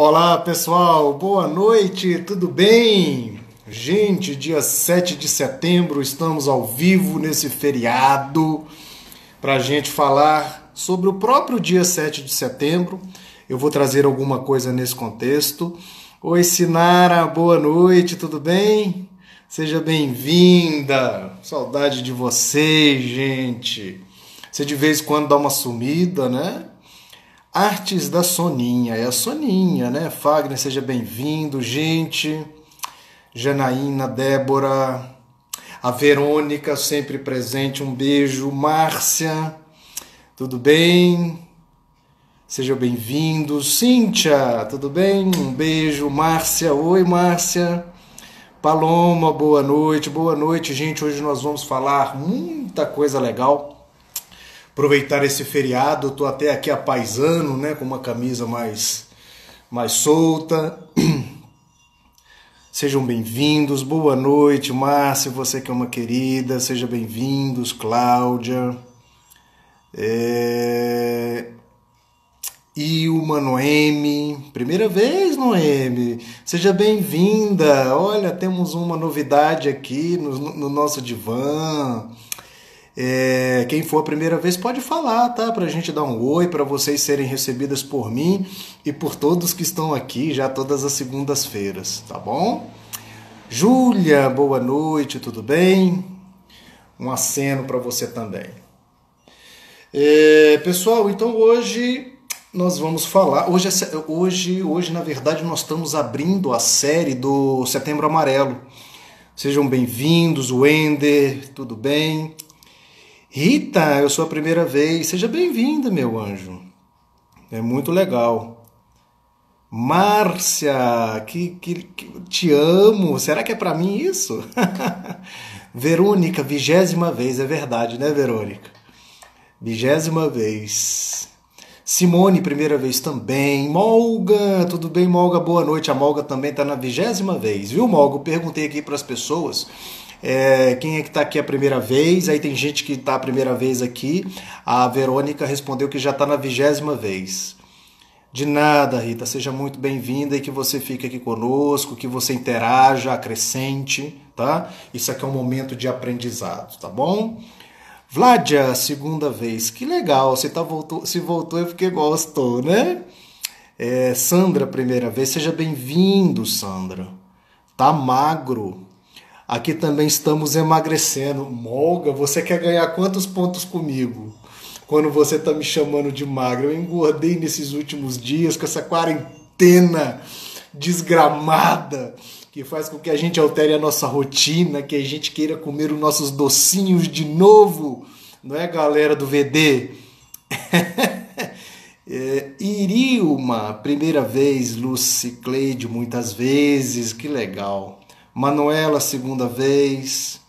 Olá pessoal, boa noite, tudo bem? Gente, dia 7 de setembro estamos ao vivo nesse feriado para a gente falar sobre o próprio dia 7 de setembro. Eu vou trazer alguma coisa nesse contexto. Oi Sinara, boa noite, tudo bem? Seja bem-vinda, saudade de vocês, gente. Você de vez em quando dá uma sumida, né? Artes da Soninha, é a Soninha, né? Fagner, seja bem-vindo, gente. Janaína, Débora, a Verônica, sempre presente, um beijo. Márcia, tudo bem? Sejam bem-vindos. Cíntia, tudo bem? Um beijo. Márcia, oi Márcia. Paloma, boa noite, gente. Hoje nós vamos falar muita coisa legal. Aproveitar esse feriado, eu tô até aqui a paisano, né, com uma camisa mais solta. Sejam bem-vindos, boa noite, Márcia, você que é uma querida, seja bem-vindos, Cláudia. Ilma, Noemi, primeira vez, Noemi, seja bem-vinda. Olha, temos uma novidade aqui no nosso divã. Quem for a primeira vez pode falar, tá? Pra gente dar um oi, para vocês serem recebidas por mim e por todos que estão aqui já todas as segundas-feiras, tá bom? Júlia, boa noite, tudo bem? Um aceno para você também. Pessoal, então hoje nós vamos falar. Hoje, na verdade, nós estamos abrindo a série do Setembro Amarelo. Sejam bem-vindos, Wender, tudo bem? Rita, eu sou a primeira vez. Seja bem-vinda, meu anjo. É muito legal. Márcia, que te amo. Será que é pra mim isso? Verônica, 20ª vez. É verdade, né, Verônica? 20ª vez. Simone, primeira vez também. Molga, tudo bem, Molga? Boa noite. A Molga também tá na 20ª vez. Viu, Molga? Eu perguntei aqui para as pessoas... quem é que está aqui a primeira vez? Aí tem gente que está a primeira vez aqui. A Verônica respondeu que já está na 20ª vez. De nada, Rita, seja muito bem-vinda e que você fique aqui conosco, que você interaja, acrescente, tá? Isso aqui é um momento de aprendizado, tá bom? Vládia, segunda vez, que legal, se voltou é porque gostou, né? Sandra, primeira vez, seja bem-vindo, Sandra. Tá magro. Aqui também estamos emagrecendo. Molga, você quer ganhar quantos pontos comigo? Quando você está me chamando de magra. Eu engordei nesses últimos dias com essa quarentena desgramada que faz com que a gente altere a nossa rotina, que a gente queira comer os nossos docinhos de novo. Não é, galera do VD? Irilma, primeira vez. Lucy Cleide, muitas vezes. Que legal. Manuela, segunda vez.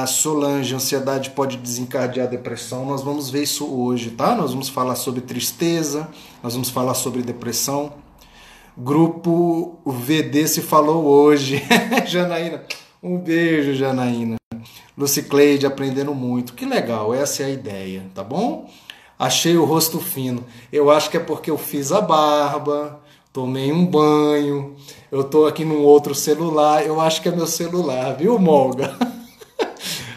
Solange, ansiedade pode desencadear depressão. Nós vamos ver isso hoje, tá? Nós vamos falar sobre tristeza, nós vamos falar sobre depressão. Grupo VD se falou hoje. Janaína, um beijo, Janaína. Lucicleide, aprendendo muito. Que legal, essa é a ideia, tá bom? Achei o rosto fino. Eu acho que é porque eu fiz a barba, tomei um banho, eu tô aqui num outro celular, eu acho que é meu celular, viu, Molga?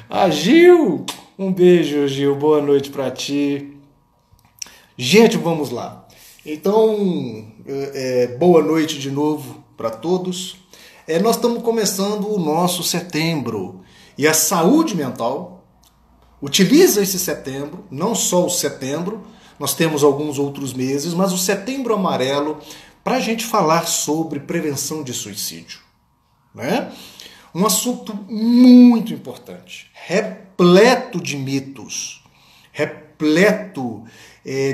A Gil, um beijo, Gil, boa noite pra ti. Gente, vamos lá. Então, boa noite de novo para todos. Nós estamos começando o nosso setembro e a saúde mental utiliza esse setembro, não só o setembro, nós temos alguns outros meses, mas o Setembro Amarelo para a gente falar sobre prevenção de suicídio, né? Um assunto muito importante, repleto de mitos, repleto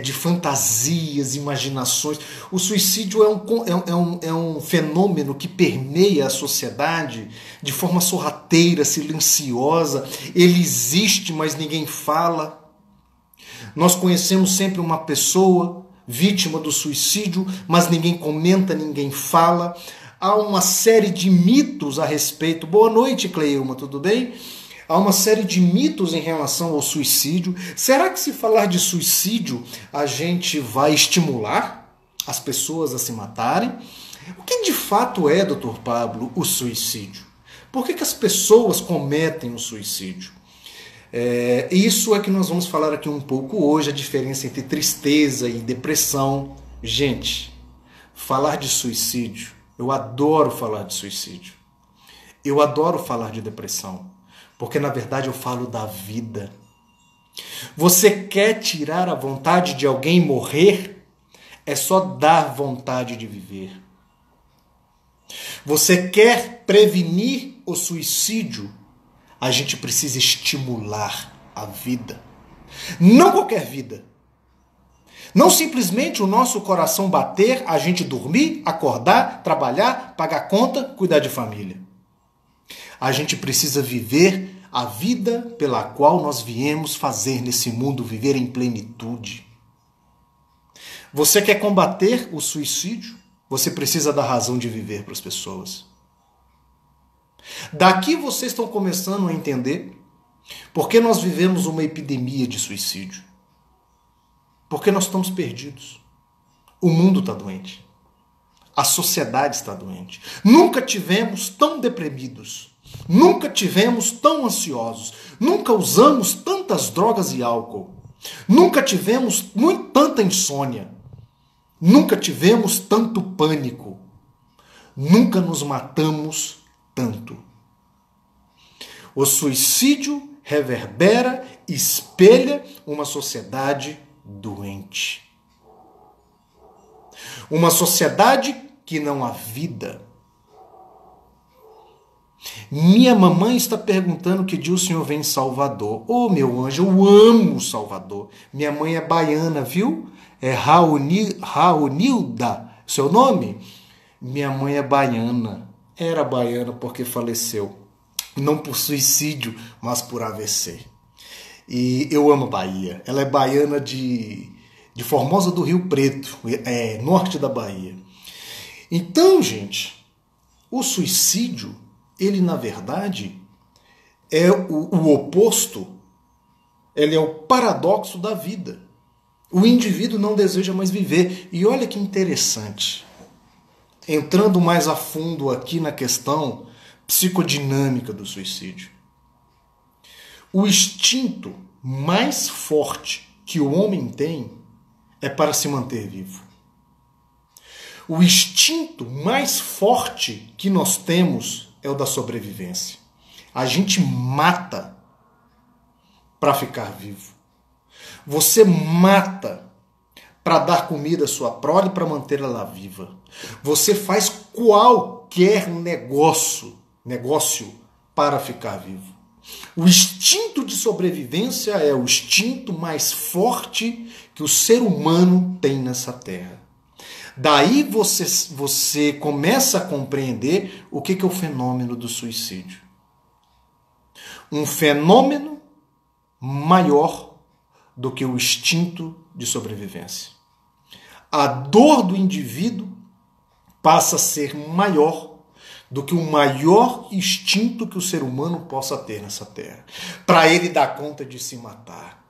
de fantasias, imaginações. O suicídio é um fenômeno que permeia a sociedade de forma sorrateira, silenciosa. Ele existe, mas ninguém fala. Nós conhecemos sempre uma pessoa vítima do suicídio, mas ninguém comenta, ninguém fala. Há uma série de mitos a respeito. Boa noite, Cleilma, tudo bem? Há uma série de mitos em relação ao suicídio. Será que se falar de suicídio a gente vai estimular as pessoas a se matarem. O que de fato é, Dr. Pablo, o suicídio? Por que as pessoas cometem o suicídio? Isso é que nós vamos falar aqui um pouco hoje, a diferença entre tristeza e depressão. Gente, falar de suicídio, eu adoro falar de suicídio. Eu adoro falar de depressão, porque na verdade eu falo da vida. Você quer tirar a vontade de alguém morrer? É só dar vontade de viver. Você quer prevenir o suicídio? A gente precisa estimular a vida. Não qualquer vida. Não simplesmente o nosso coração bater, a gente dormir, acordar, trabalhar, pagar conta, cuidar de família. A gente precisa viver a vida pela qual nós viemos fazer nesse mundo, viver em plenitude. Você quer combater o suicídio? Você precisa dar razão de viver para as pessoas. Daqui vocês estão começando a entender por que nós vivemos uma epidemia de suicídio. Porque nós estamos perdidos. O mundo está doente. A sociedade está doente. Nunca tivemos tão deprimidos. Nunca tivemos tão ansiosos. Nunca usamos tantas drogas e álcool. Nunca tivemos tanta insônia. Nunca tivemos tanto pânico. Nunca nos matamos tanto. O suicídio reverbera, espelha uma sociedade doente. Uma sociedade que não há vida. Minha mamãe está perguntando que dia o senhor vem em Salvador. Ô, meu anjo, eu amo Salvador. Minha mãe é baiana, viu? É Raunilda, seu nome? Minha mãe é baiana. Era baiana porque faleceu. Não por suicídio, mas por AVC. E eu amo Bahia. Ela é baiana de Formosa do Rio Preto, norte da Bahia. Então, gente, o suicídio, ele na verdade é o oposto, ele é o paradoxo da vida. O indivíduo não deseja mais viver. E olha que interessante. Entrando mais a fundo aqui na questão psicodinâmica do suicídio. O instinto mais forte que o homem tem é para se manter vivo. O instinto mais forte que nós temos é o da sobrevivência. A gente mata para ficar vivo. Você mata para dar comida à sua prole e para manter ela viva. Você faz qualquer negócio para ficar vivo. O instinto de sobrevivência é o instinto mais forte que o ser humano tem nessa terra. Daí você começa a compreender o que é o fenômeno do suicídio. Um fenômeno maior do que o instinto de sobrevivência. A dor do indivíduo passa a ser maior do que o maior instinto que o ser humano possa ter nessa terra. Para ele dar conta de se matar.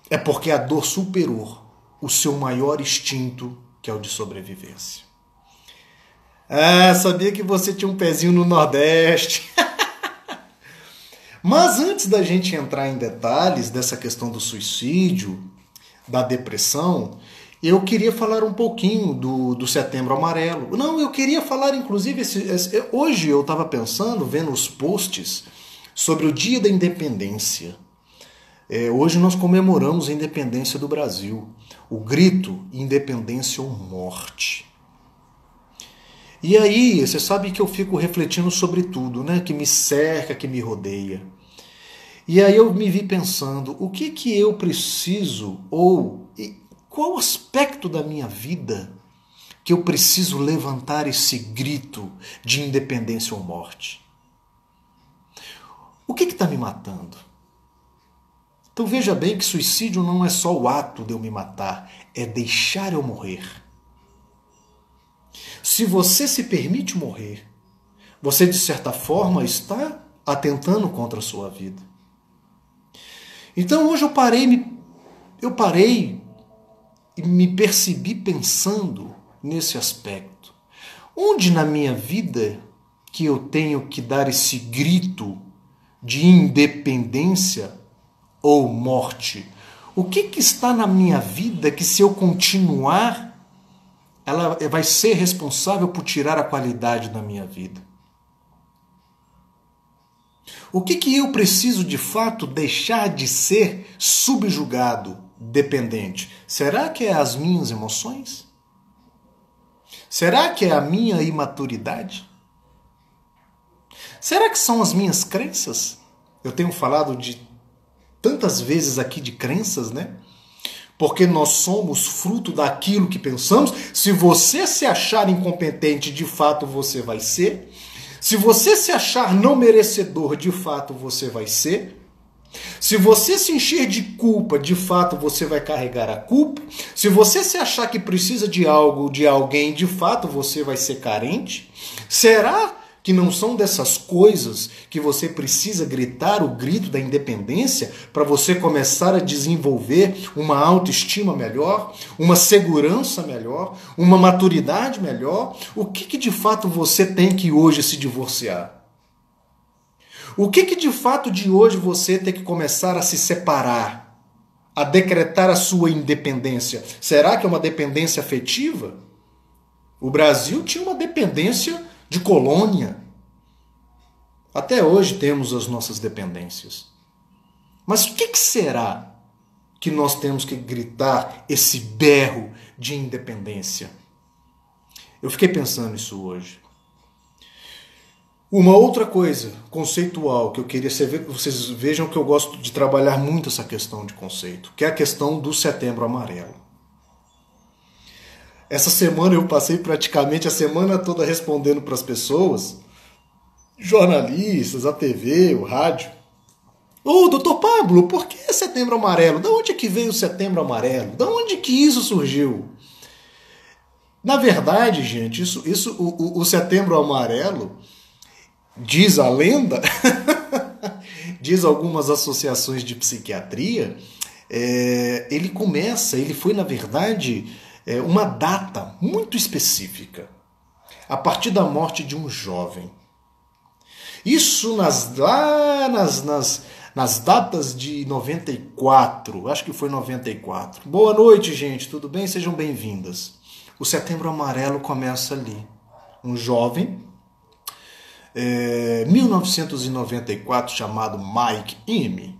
É porque a dor superou o seu maior instinto, que é o de sobrevivência. Sabia que você tinha um pezinho no Nordeste. Mas antes da gente entrar em detalhes dessa questão do suicídio, da depressão, eu queria falar um pouquinho do Setembro Amarelo. Não, eu queria falar, inclusive, hoje eu estava pensando, vendo os posts sobre o Dia da Independência. Hoje nós comemoramos a independência do Brasil. O grito, independência ou morte. E aí, você sabe que eu fico refletindo sobre tudo, né? Que me cerca, que me rodeia. E aí eu me vi pensando, o que eu preciso, ou qual aspecto da minha vida que eu preciso levantar esse grito de independência ou morte? O que está me matando? Então veja bem que suicídio não é só o ato de eu me matar, é deixar eu morrer. Se você se permite morrer, você de certa forma está atentando contra a sua vida. Então hoje eu parei e me percebi pensando nesse aspecto. Onde na minha vida que eu tenho que dar esse grito de independência ou morte? O que está na minha vida que, se eu continuar, ela vai ser responsável por tirar a qualidade da minha vida? O que eu preciso de fato deixar de ser subjugado, dependente? Será que é as minhas emoções? Será que é a minha imaturidade? Será que são as minhas crenças? Eu tenho falado de tantas vezes aqui de crenças, né? Porque nós somos fruto daquilo que pensamos. Se você se achar incompetente, de fato você vai ser. Se você se achar não merecedor, de fato você vai ser. Se você se encher de culpa, de fato você vai carregar a culpa. Se você se achar que precisa de algo, de alguém, de fato você vai ser carente. Será que não são dessas coisas que você precisa gritar o grito da independência para você começar a desenvolver uma autoestima melhor, uma segurança melhor, uma maturidade melhor? O que de fato você tem que hoje se divorciar? O que de fato de hoje você tem que começar a se separar, a decretar a sua independência? Será que é uma dependência afetiva? O Brasil tinha uma dependência de colônia. Até hoje temos as nossas dependências. Mas o que será que nós temos que gritar esse berro de independência? Eu fiquei pensando nisso hoje. Uma outra coisa conceitual que eu queria que vocês vejam, que eu gosto de trabalhar muito essa questão de conceito, que é a questão do Setembro Amarelo. Essa semana eu passei praticamente a semana toda respondendo para as pessoas, jornalistas, a TV, o rádio. Ô, doutor Pablo, por que Setembro Amarelo? Da onde é que veio o Setembro Amarelo? Da onde que isso surgiu? Na verdade, gente, o Setembro Amarelo, diz a lenda, diz algumas associações de psiquiatria, ele foi, na verdade, uma data muito específica, a partir da morte de um jovem. Isso nas datas de 94, acho que foi 94. Boa noite, gente, tudo bem? Sejam bem-vindas. O Setembro Amarelo começa ali. Um jovem, 1994, chamado Mike Emme.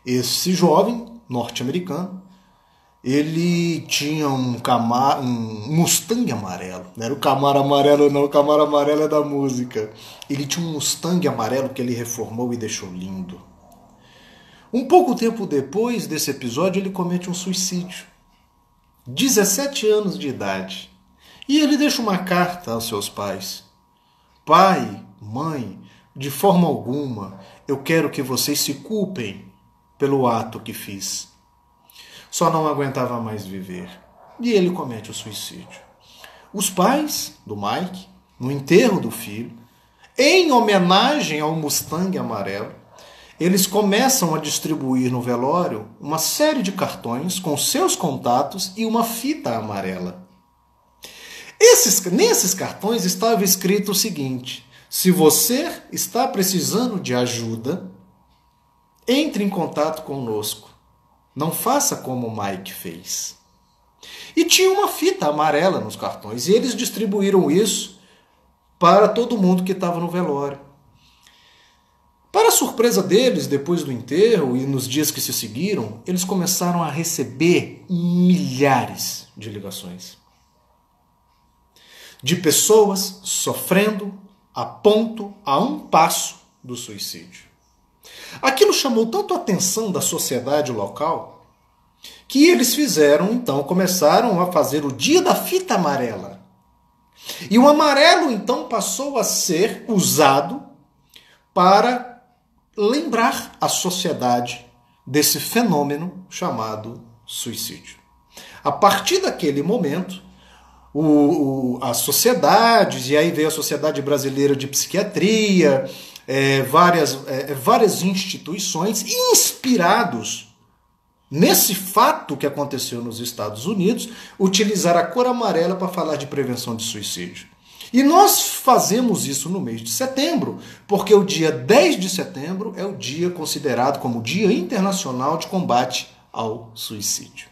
Esse jovem norte-americano, ele tinha um Mustang amarelo. Não era o Camaro amarelo, não. O Camaro amarelo é da música. Ele tinha um Mustang amarelo que ele reformou e deixou lindo. Um pouco tempo depois desse episódio, ele comete um suicídio. 17 anos de idade. E ele deixa uma carta aos seus pais. Pai, mãe, de forma alguma, eu quero que vocês se culpem pelo ato que fiz. Só não aguentava mais viver. E ele comete o suicídio. Os pais do Mike, no enterro do filho, em homenagem ao Mustang amarelo, eles começam a distribuir no velório uma série de cartões com seus contatos e uma fita amarela. Nesses cartões estava escrito o seguinte: se você está precisando de ajuda, entre em contato conosco. Não faça como o Mike fez. E tinha uma fita amarela nos cartões. E eles distribuíram isso para todo mundo que estava no velório. Para a surpresa deles, depois do enterro e nos dias que se seguiram, eles começaram a receber milhares de ligações. De pessoas sofrendo a ponto, a um passo do suicídio. Aquilo chamou tanto a atenção da sociedade local que eles começaram a fazer o dia da fita amarela. E o amarelo, então, passou a ser usado para lembrar a sociedade desse fenômeno chamado suicídio. A partir daquele momento, as sociedades, e aí veio a Sociedade Brasileira de Psiquiatria, várias instituições inspirados nesse fato que aconteceu nos Estados Unidos, utilizar a cor amarela para falar de prevenção de suicídio. E nós fazemos isso no mês de setembro, porque o dia 10 de setembro é o dia considerado como Dia Internacional de Combate ao Suicídio.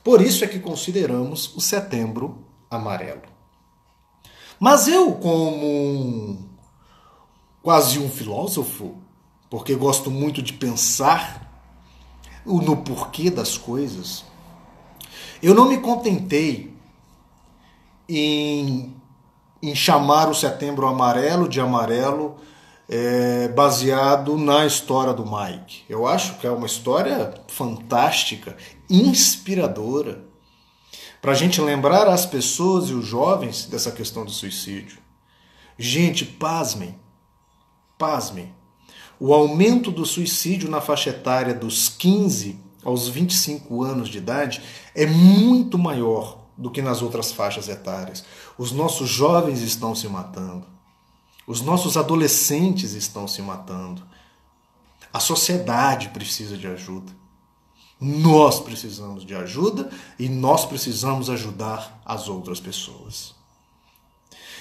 Por isso é que consideramos o Setembro Amarelo. Mas eu, como quase um filósofo, porque gosto muito de pensar no porquê das coisas, eu não me contentei em chamar o Setembro Amarelo de amarelo baseado na história do Mike. Eu acho que é uma história fantástica, inspiradora, para a gente lembrar as pessoas e os jovens dessa questão do suicídio. Gente, pasmem, pasmem. O aumento do suicídio na faixa etária dos 15 aos 25 anos de idade é muito maior do que nas outras faixas etárias. Os nossos jovens estão se matando. Os nossos adolescentes estão se matando. A sociedade precisa de ajuda. Nós precisamos de ajuda e nós precisamos ajudar as outras pessoas.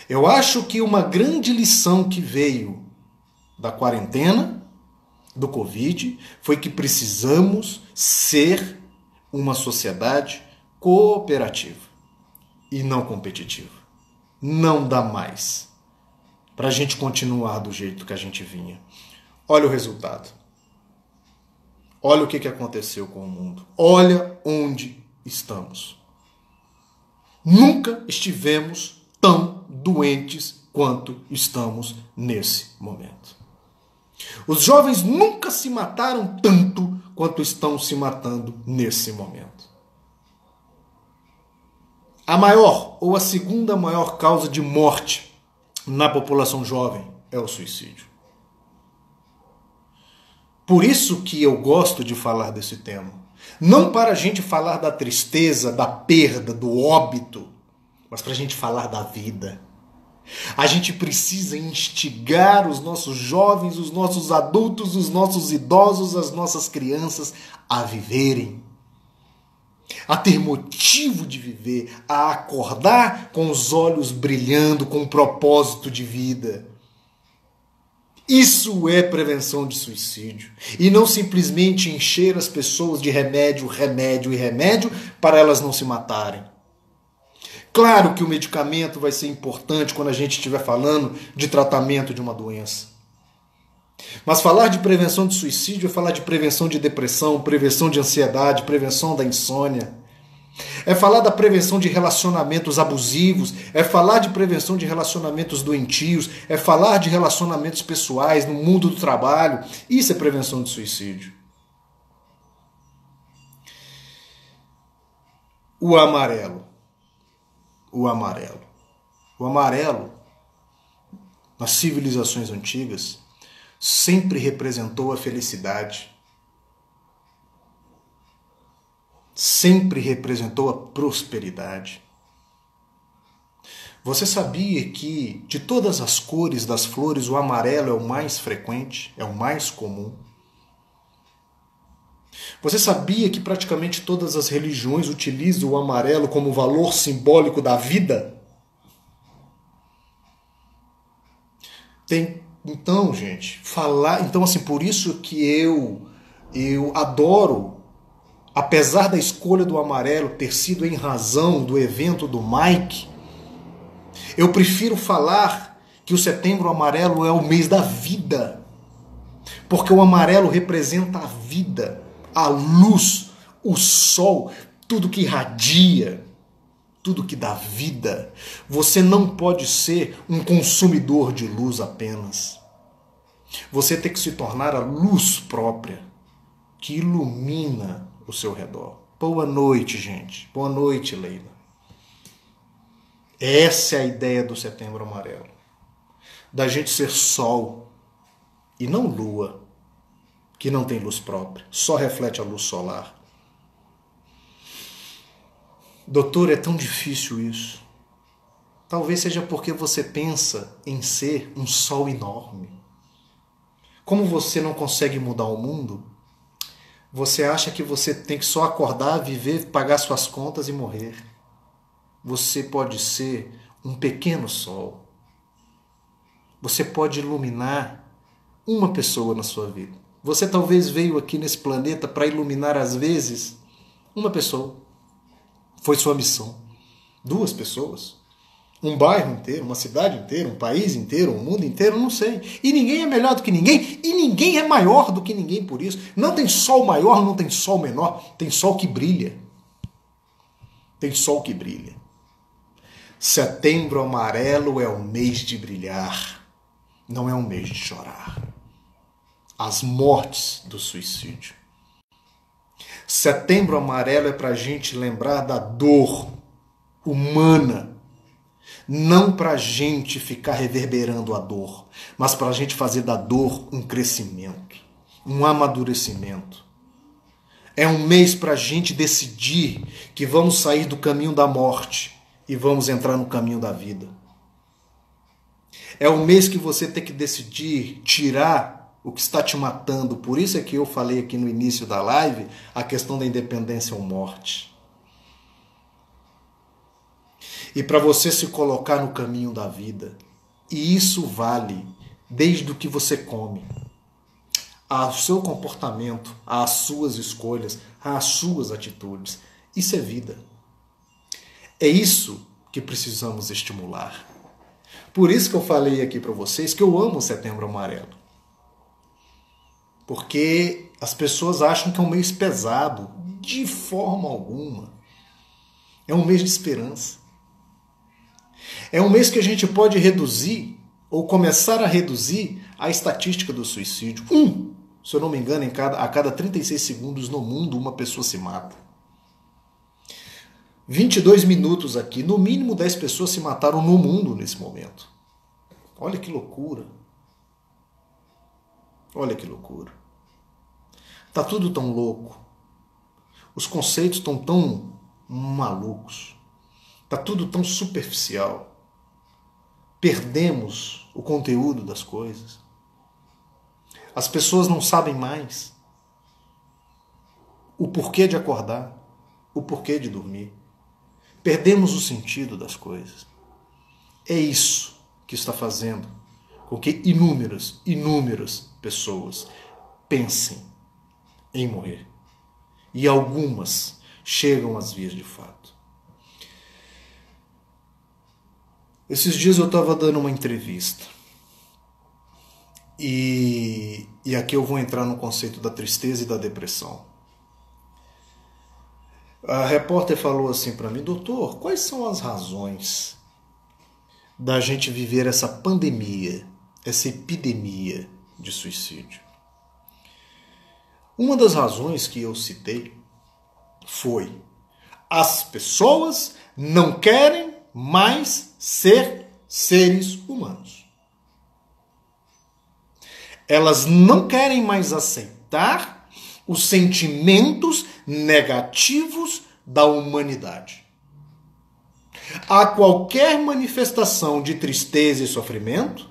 Eu acho que uma grande lição que veio da quarentena, do Covid, foi que precisamos ser uma sociedade cooperativa e não competitiva. Não dá mais para a gente continuar do jeito que a gente vinha. Olha o resultado. Olha o que aconteceu com o mundo. Olha onde estamos. Nunca estivemos tão doentes quanto estamos nesse momento. Os jovens nunca se mataram tanto quanto estão se matando nesse momento. A maior ou a segunda maior causa de morte na população jovem é o suicídio. Por isso que eu gosto de falar desse tema. Não para a gente falar da tristeza, da perda, do óbito, mas para a gente falar da vida. A gente precisa instigar os nossos jovens, os nossos adultos, os nossos idosos, as nossas crianças a viverem, a ter motivo de viver, a acordar com os olhos brilhando, com um propósito de vida. Isso é prevenção de suicídio. E não simplesmente encher as pessoas de remédio, remédio e remédio para elas não se matarem. Claro que o medicamento vai ser importante quando a gente estiver falando de tratamento de uma doença. Mas falar de prevenção de suicídio é falar de prevenção de depressão, prevenção de ansiedade, prevenção da insônia. É falar da prevenção de relacionamentos abusivos, é falar de prevenção de relacionamentos doentios, é falar de relacionamentos pessoais no mundo do trabalho. Isso é prevenção de suicídio. O amarelo. O amarelo. O amarelo, nas civilizações antigas, sempre representou a felicidade. Sempre representou a prosperidade. Você sabia que, de todas as cores das flores, o amarelo é o mais frequente, é o mais comum? Você sabia que praticamente todas as religiões utilizam o amarelo como valor simbólico da vida? Então, gente, por isso que eu adoro, apesar da escolha do amarelo ter sido em razão do evento do Mike, eu prefiro falar que o Setembro Amarelo é o mês da vida. Porque o amarelo representa a vida, a luz, o sol, tudo que irradia, tudo que dá vida. Você não pode ser um consumidor de luz apenas. Você tem que se tornar a luz própria, que ilumina o seu redor. Boa noite, gente. Boa noite, Leila. Essa é a ideia do Setembro Amarelo. Da gente ser sol e não lua, que não tem luz própria, só reflete a luz solar. Doutor, é tão difícil isso. Talvez seja porque você pensa em ser um sol enorme. Como você não consegue mudar o mundo, Você acha que você tem que só acordar, viver, pagar suas contas e morrer. Você pode ser um pequeno sol. Você pode iluminar uma pessoa na sua vida. Você talvez veio aqui nesse planeta para iluminar, às vezes, uma pessoa. Foi sua missão. 2 pessoas. Um bairro inteiro, uma cidade inteira, um país inteiro, um mundo inteiro, não sei. E ninguém é melhor do que ninguém, e ninguém é maior do que ninguém por isso. Não tem sol maior, não tem sol menor, tem sol que brilha. Tem sol que brilha. Setembro amarelo é o mês de brilhar, não é um mês de chorar. As mortes do suicídio. Setembro amarelo é para a gente lembrar da dor humana, não para a gente ficar reverberando a dor, mas para a gente fazer da dor um crescimento, um amadurecimento. É um mês para a gente decidir que vamos sair do caminho da morte e vamos entrar no caminho da vida. É um mês que você tem que decidir tirar o que está te matando. Por isso é que eu falei aqui no início da live a questão da independência ou morte. E para você se colocar no caminho da vida. E isso vale desde o que você come, ao seu comportamento, às suas escolhas, às suas atitudes. Isso é vida. É isso que precisamos estimular. Por isso que eu falei aqui para vocês que eu amo o Setembro Amarelo. Porque as pessoas acham que é um mês pesado. De forma alguma. É um mês de esperança. É um mês que a gente pode reduzir, ou começar a reduzir, a estatística do suicídio. Se eu não me engano, a cada 36 segundos no mundo, uma pessoa se mata. 22 minutos aqui, no mínimo 10 pessoas se mataram no mundo nesse momento. Olha que loucura. Olha que loucura. Tá tudo tão louco. Os conceitos estão tão malucos. Tá tudo tão superficial. Perdemos o conteúdo das coisas. As pessoas não sabem mais o porquê de acordar, o porquê de dormir. Perdemos o sentido das coisas. É isso que está fazendo com que inúmeras pessoas pensem em morrer. E algumas chegam às vias de fato. Esses dias eu estava dando uma entrevista. E aqui eu vou entrar no conceito da tristeza e da depressão. A repórter falou assim para mim: doutor, quais são as razões da gente viver essa pandemia, essa epidemia de suicídio? Uma das razões que eu citei foi: as pessoas não querem mais ser seres humanos. Elas não querem mais aceitar os sentimentos negativos da humanidade. A qualquer manifestação de tristeza e sofrimento,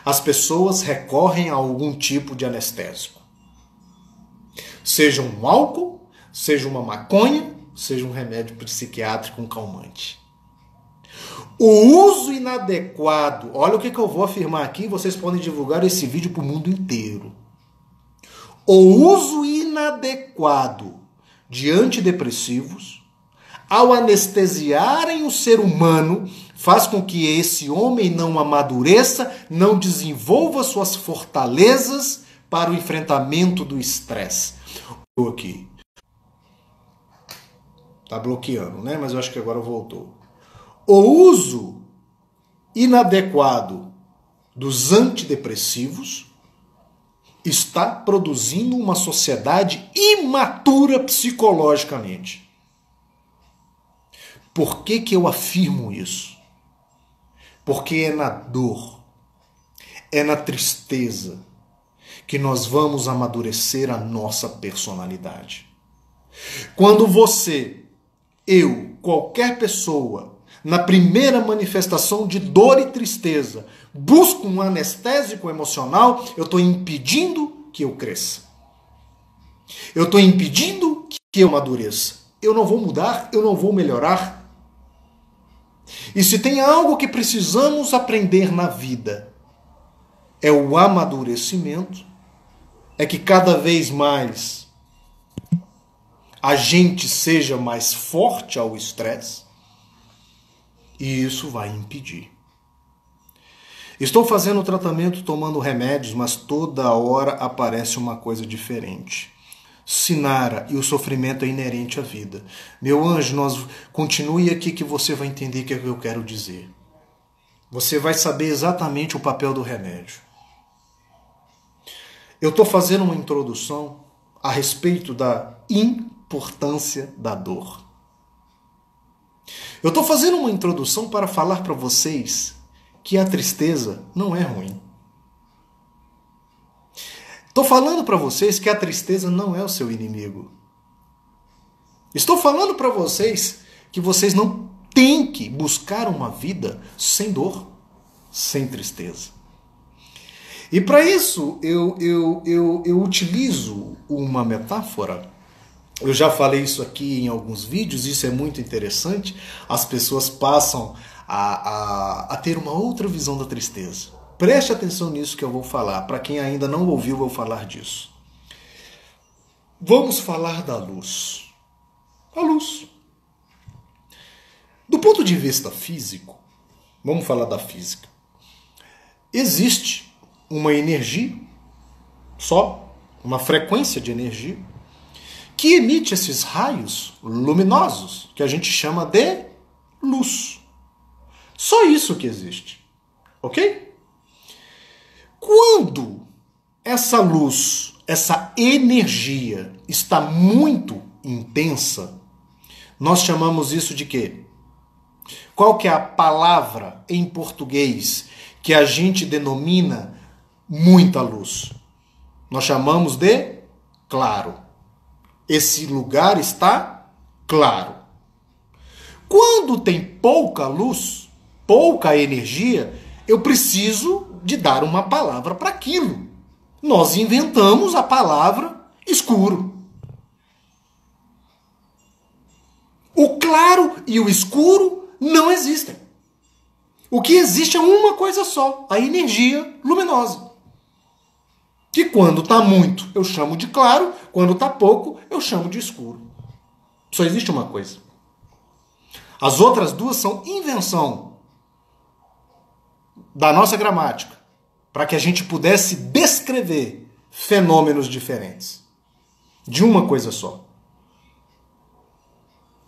as pessoas recorrem a algum tipo de anestésico. Seja um álcool, seja uma maconha, seja um remédio psiquiátrico, um calmante. O uso inadequado, olha o que eu vou afirmar aqui, vocês podem divulgar esse vídeo para o mundo inteiro. O uso inadequado de antidepressivos, ao anestesiarem o ser humano, faz com que esse homem não amadureça, não desenvolva suas fortalezas para o enfrentamento do estresse. Aqui. Tá bloqueando, né? Mas eu acho que agora voltou. O uso inadequado dos antidepressivos está produzindo uma sociedade imatura psicologicamente. Por que eu afirmo isso? Porque é na dor, é na tristeza que nós vamos amadurecer a nossa personalidade. Quando você, eu, qualquer pessoa, na primeira manifestação de dor e tristeza, busca um anestésico emocional, eu estou impedindo que eu cresça. Eu estou impedindo que eu amadureça. Eu não vou mudar, eu não vou melhorar. E se tem algo que precisamos aprender na vida, é o amadurecimento, é que cada vez mais a gente seja mais forte ao estresse, e isso vai impedir. Estou fazendo o tratamento, tomando remédios, mas toda hora aparece uma coisa diferente. Sinara, e o sofrimento é inerente à vida. Meu anjo, continue aqui que você vai entender o que é que eu quero dizer. Você vai saber exatamente o papel do remédio. Eu estou fazendo uma introdução a respeito da importância da dor. Eu estou fazendo uma introdução para falar para vocês que a tristeza não é ruim. Estou falando para vocês que a tristeza não é o seu inimigo. Estou falando para vocês que vocês não têm que buscar uma vida sem dor, sem tristeza. E para isso eu utilizo uma metáfora. Eu já falei isso aqui em alguns vídeos, isso é muito interessante. As pessoas passam a ter uma outra visão da tristeza. Preste atenção nisso que eu vou falar. Para quem ainda não ouviu, eu vou falar disso. Vamos falar da luz. A luz. Do ponto de vista físico, vamos falar da física. Existe uma energia, só uma frequência de energia, que emite esses raios luminosos, que a gente chama de luz. Só isso que existe. Ok? Quando essa luz, essa energia está muito intensa, nós chamamos isso de quê? Qual que é a palavra em português que a gente denomina muita luz? Nós chamamos de claro. Esse lugar está claro. Quando tem pouca luz, pouca energia, eu preciso de dar uma palavra para aquilo. Nós inventamos a palavra escuro. O claro e o escuro não existem. O que existe é uma coisa só, a energia luminosa. Que quando está muito eu chamo de claro, quando está pouco eu chamo de escuro. Só existe uma coisa. As outras duas são invenção da nossa gramática, para que a gente pudesse descrever fenômenos diferentes. De uma coisa só.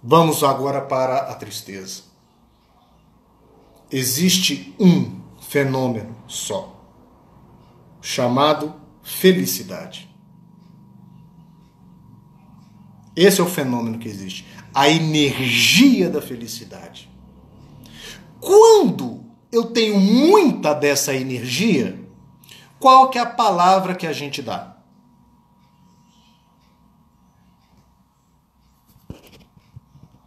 Vamos agora para a tristeza. Existe um fenômeno só, chamado felicidade. Esse é o fenômeno que existe. A energia da felicidade. Quando eu tenho muita dessa energia, qual que é a palavra que a gente dá?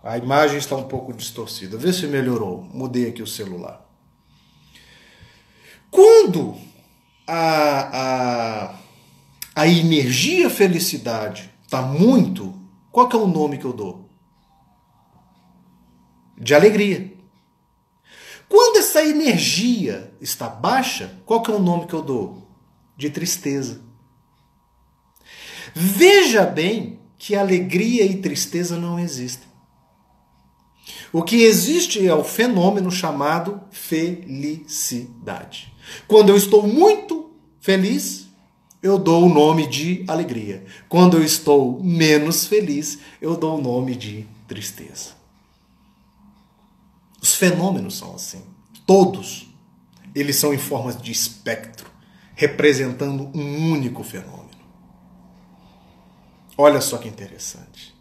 A imagem está um pouco distorcida. Vê se melhorou. Mudei aqui o celular. Quando a energia felicidade está muito, qual que é o nome que eu dou? De alegria. Quando essa energia está baixa, qual que é o nome que eu dou? De tristeza. Veja bem que alegria e tristeza não existem. O que existe é o fenômeno chamado felicidade. Quando eu estou muito feliz, eu dou o nome de alegria. Quando eu estou menos feliz, eu dou o nome de tristeza. Os fenômenos são assim. Todos. Eles são em forma de espectro, representando um único fenômeno. Olha só que interessante.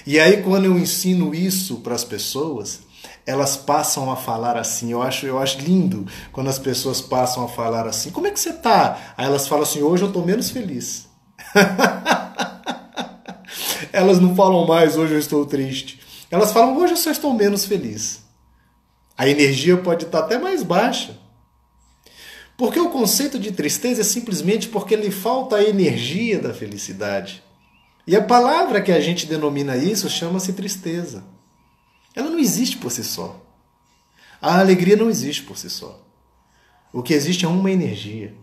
E aí, quando eu ensino isso para as pessoas, elas passam a falar assim. Eu acho lindo quando as pessoas passam a falar assim. Como é que você está? Aí elas falam assim, hoje eu estou menos feliz. Elas não falam mais, hoje eu estou triste. Elas falam, hoje eu só estou menos feliz. A energia pode estar até mais baixa. Porque o conceito de tristeza é simplesmente porque lhe falta a energia da felicidade. E a palavra que a gente denomina isso chama-se tristeza. Ela não existe por si só. A alegria não existe por si só. O que existe é uma energia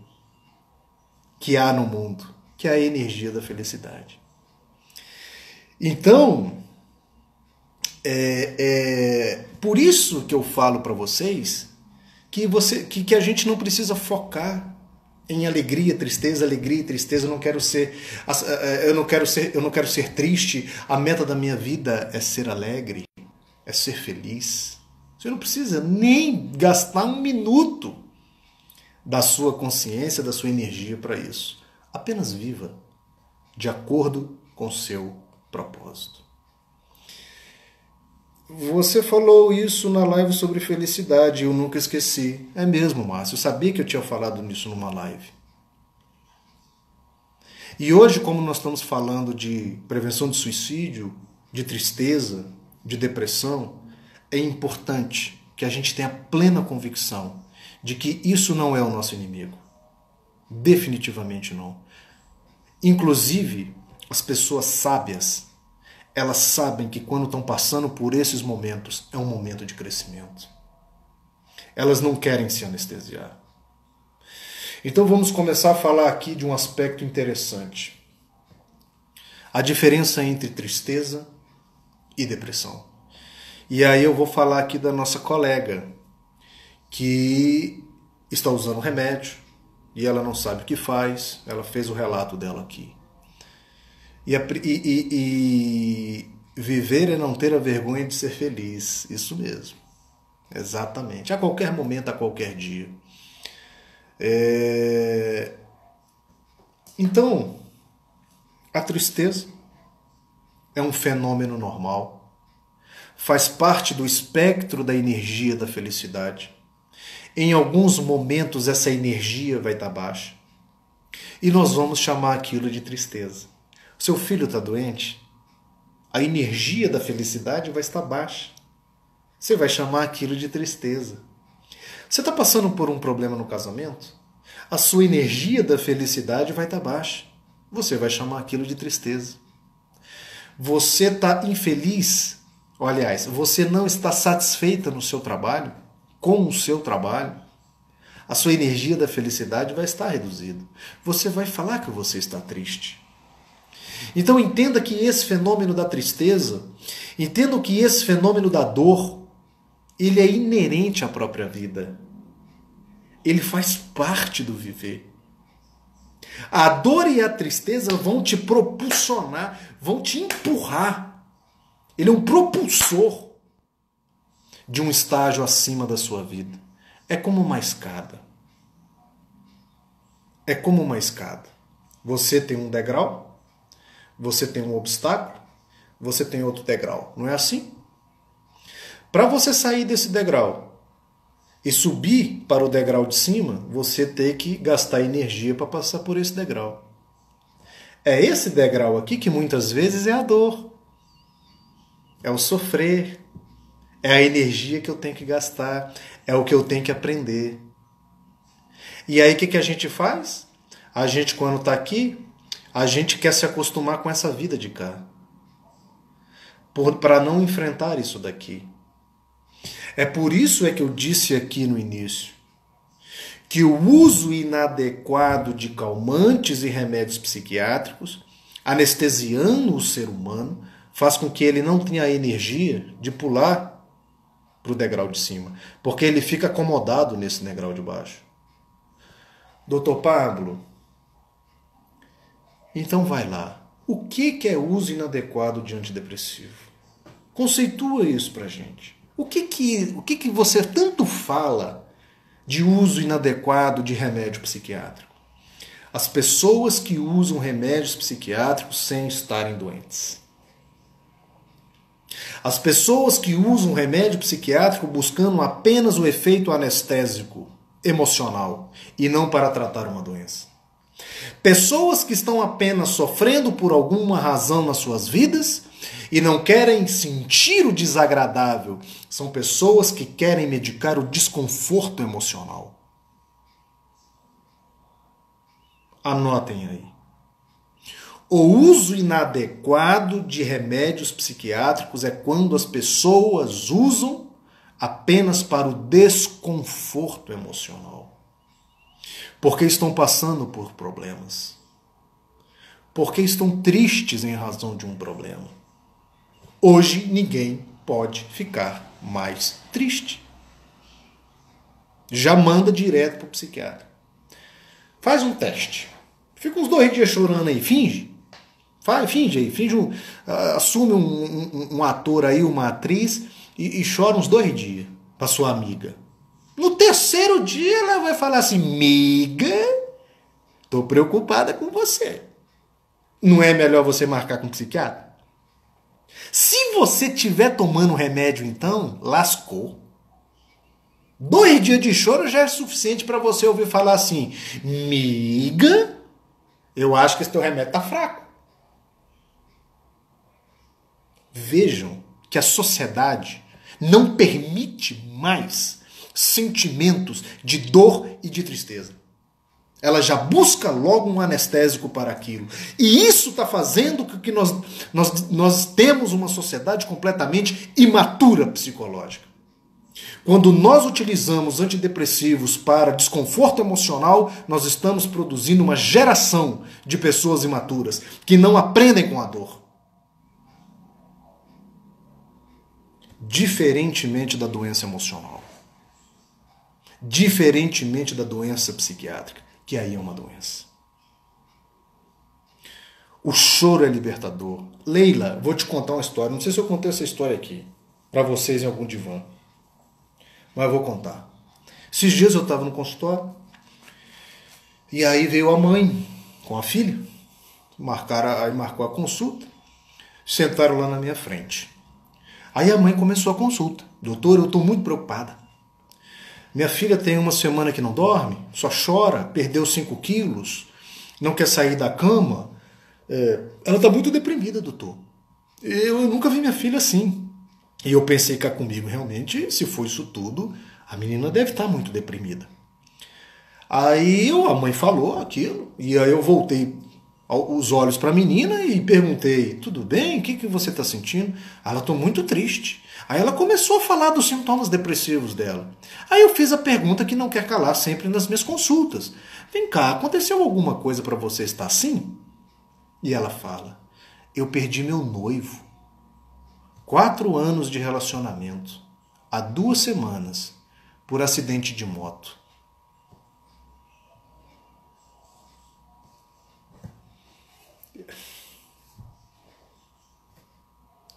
que há no mundo, que é a energia da felicidade. Então, por isso que eu falo para vocês que a gente não precisa focar em alegria e tristeza. Eu não quero ser triste. A meta da minha vida é ser alegre, é ser feliz. Você não precisa nem gastar um minuto da sua consciência, da sua energia para isso. Apenas viva de acordo com o seu propósito. Você falou isso na live sobre felicidade, eu nunca esqueci. É mesmo, Márcio, eu sabia que eu tinha falado nisso numa live. E hoje, como nós estamos falando de prevenção de suicídio, de tristeza, de depressão, é importante que a gente tenha plena convicção de que isso não é o nosso inimigo. Definitivamente não. Inclusive, as pessoas sábias, elas sabem que quando estão passando por esses momentos, é um momento de crescimento. Elas não querem se anestesiar. Então vamos começar a falar aqui de um aspecto interessante. A diferença entre tristeza e depressão. E aí eu vou falar aqui da nossa colega, que está usando remédio e ela não sabe o que faz. Ela fez o relato dela aqui. E viver é não ter a vergonha de ser feliz. Isso mesmo. Exatamente. A qualquer momento, a qualquer dia. Então, a tristeza é um fenômeno normal. Faz parte do espectro da energia da felicidade. Em alguns momentos essa energia vai estar baixa. E nós vamos chamar aquilo de tristeza. Seu filho está doente, a energia da felicidade vai estar baixa. Você vai chamar aquilo de tristeza. Você está passando por um problema no casamento, a sua energia da felicidade vai estar baixa. Você vai chamar aquilo de tristeza. Você está infeliz, ou aliás, você não está satisfeita no seu trabalho, com o seu trabalho, a sua energia da felicidade vai estar reduzida. Você vai falar que você está triste. Então entenda que esse fenômeno da tristeza, entenda que esse fenômeno da dor, ele é inerente à própria vida. Ele faz parte do viver. A dor e a tristeza vão te propulsionar, vão te empurrar. Ele é um propulsor de um estágio acima da sua vida. É como uma escada. É como uma escada. Você tem um degrau, você tem um obstáculo, você tem outro degrau. Não é assim? Para você sair desse degrau e subir para o degrau de cima, você tem que gastar energia para passar por esse degrau. É esse degrau aqui que muitas vezes é a dor, é o sofrer, é a energia que eu tenho que gastar, é o que eu tenho que aprender. E aí o que a gente faz? A gente, quando está aqui, a gente quer se acostumar com essa vida de cá, para não enfrentar isso daqui. É por isso que eu disse aqui no início que o uso inadequado de calmantes e remédios psiquiátricos, anestesiando o ser humano, faz com que ele não tenha a energia de pular para o degrau de cima, porque ele fica acomodado nesse degrau de baixo. Doutor Pablo, então vai lá. O que é uso inadequado de antidepressivo? Conceitua isso pra gente. O que você tanto fala de uso inadequado de remédio psiquiátrico? As pessoas que usam remédios psiquiátricos sem estarem doentes. As pessoas que usam remédio psiquiátrico buscando apenas o efeito anestésico emocional e não para tratar uma doença. Pessoas que estão apenas sofrendo por alguma razão nas suas vidas e não querem sentir o desagradável. São pessoas que querem medicar o desconforto emocional. Anotem aí. O uso inadequado de remédios psiquiátricos é quando as pessoas usam apenas para o desconforto emocional. Porque estão passando por problemas. Porque estão tristes em razão de um problema. Hoje ninguém pode ficar mais triste. Já manda direto para o psiquiatra. Faz um teste. Fica uns 2 dias chorando aí. Finge. Finge aí. Assume um ator aí, uma atriz, e chora uns 2 dias para sua amiga. No 3º dia ela vai falar assim: miga, tô preocupada com você. Não é melhor você marcar com um psiquiatra? Se você estiver tomando remédio, então, lascou. 2 dias de choro já é suficiente para você ouvir falar assim: miga, eu acho que esse teu remédio tá fraco. Vejam que a sociedade não permite mais sentimentos de dor e de tristeza. Ela já busca logo um anestésico para aquilo. E isso está fazendo com que nós temos uma sociedade completamente imatura psicológica. Quando nós utilizamos antidepressivos para desconforto emocional, nós estamos produzindo uma geração de pessoas imaturas que não aprendem com a dor. Diferentemente da doença emocional. Diferentemente da doença psiquiátrica, que aí é uma doença. O choro é libertador. Leila, vou te contar uma história. Não sei se eu contei essa história aqui para vocês em algum divã, mas eu vou contar. Esses dias eu estava no consultório e aí veio a mãe com a filha, marcou a consulta, sentaram lá na minha frente. Aí a mãe começou a consulta. Doutor, eu estou muito preocupada. Minha filha tem 1 semana que não dorme, só chora, perdeu 5 quilos, não quer sair da cama. Ela está muito deprimida, doutor. Eu nunca vi minha filha assim. E eu pensei cá comigo, realmente, se for isso tudo, a menina deve estar muito deprimida. Aí a mãe falou aquilo, e aí eu voltei os olhos para a menina e perguntei: tudo bem? O que você está sentindo? Ela: estou muito triste. Aí ela começou a falar dos sintomas depressivos dela. Aí eu fiz a pergunta que não quer calar sempre nas minhas consultas: vem cá, aconteceu alguma coisa para você estar assim? E ela fala: eu perdi meu noivo. 4 anos de relacionamento, há 2 semanas, por acidente de moto.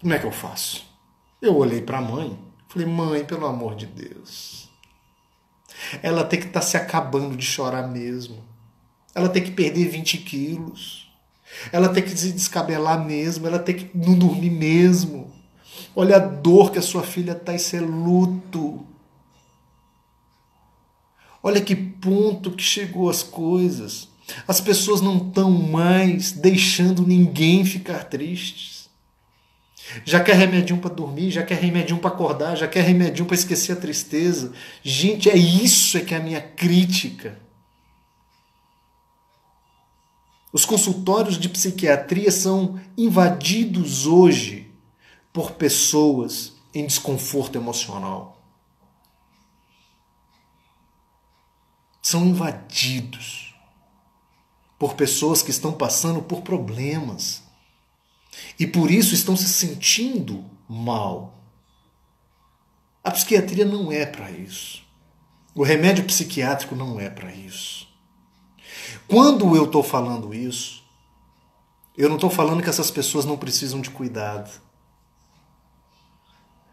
Como é que eu faço? Eu olhei para a mãe, falei: mãe, pelo amor de Deus. Ela tem que estar se acabando de chorar mesmo. Ela tem que perder 20 quilos. Ela tem que se descabelar mesmo. Ela tem que não dormir mesmo. Olha a dor que a sua filha está, isso é luto. Olha que ponto que chegou as coisas. As pessoas não estão mais deixando ninguém ficar tristes. Já quer remedinho para dormir, já quer remedinho para acordar, já quer remedinho para esquecer a tristeza. Gente, é isso que é a minha crítica. Os consultórios de psiquiatria são invadidos hoje por pessoas em desconforto emocional. São invadidos por pessoas que estão passando por problemas. E por isso estão se sentindo mal. A psiquiatria não é para isso. O remédio psiquiátrico não é para isso. Quando eu estou falando isso, eu não estou falando que essas pessoas não precisam de cuidado.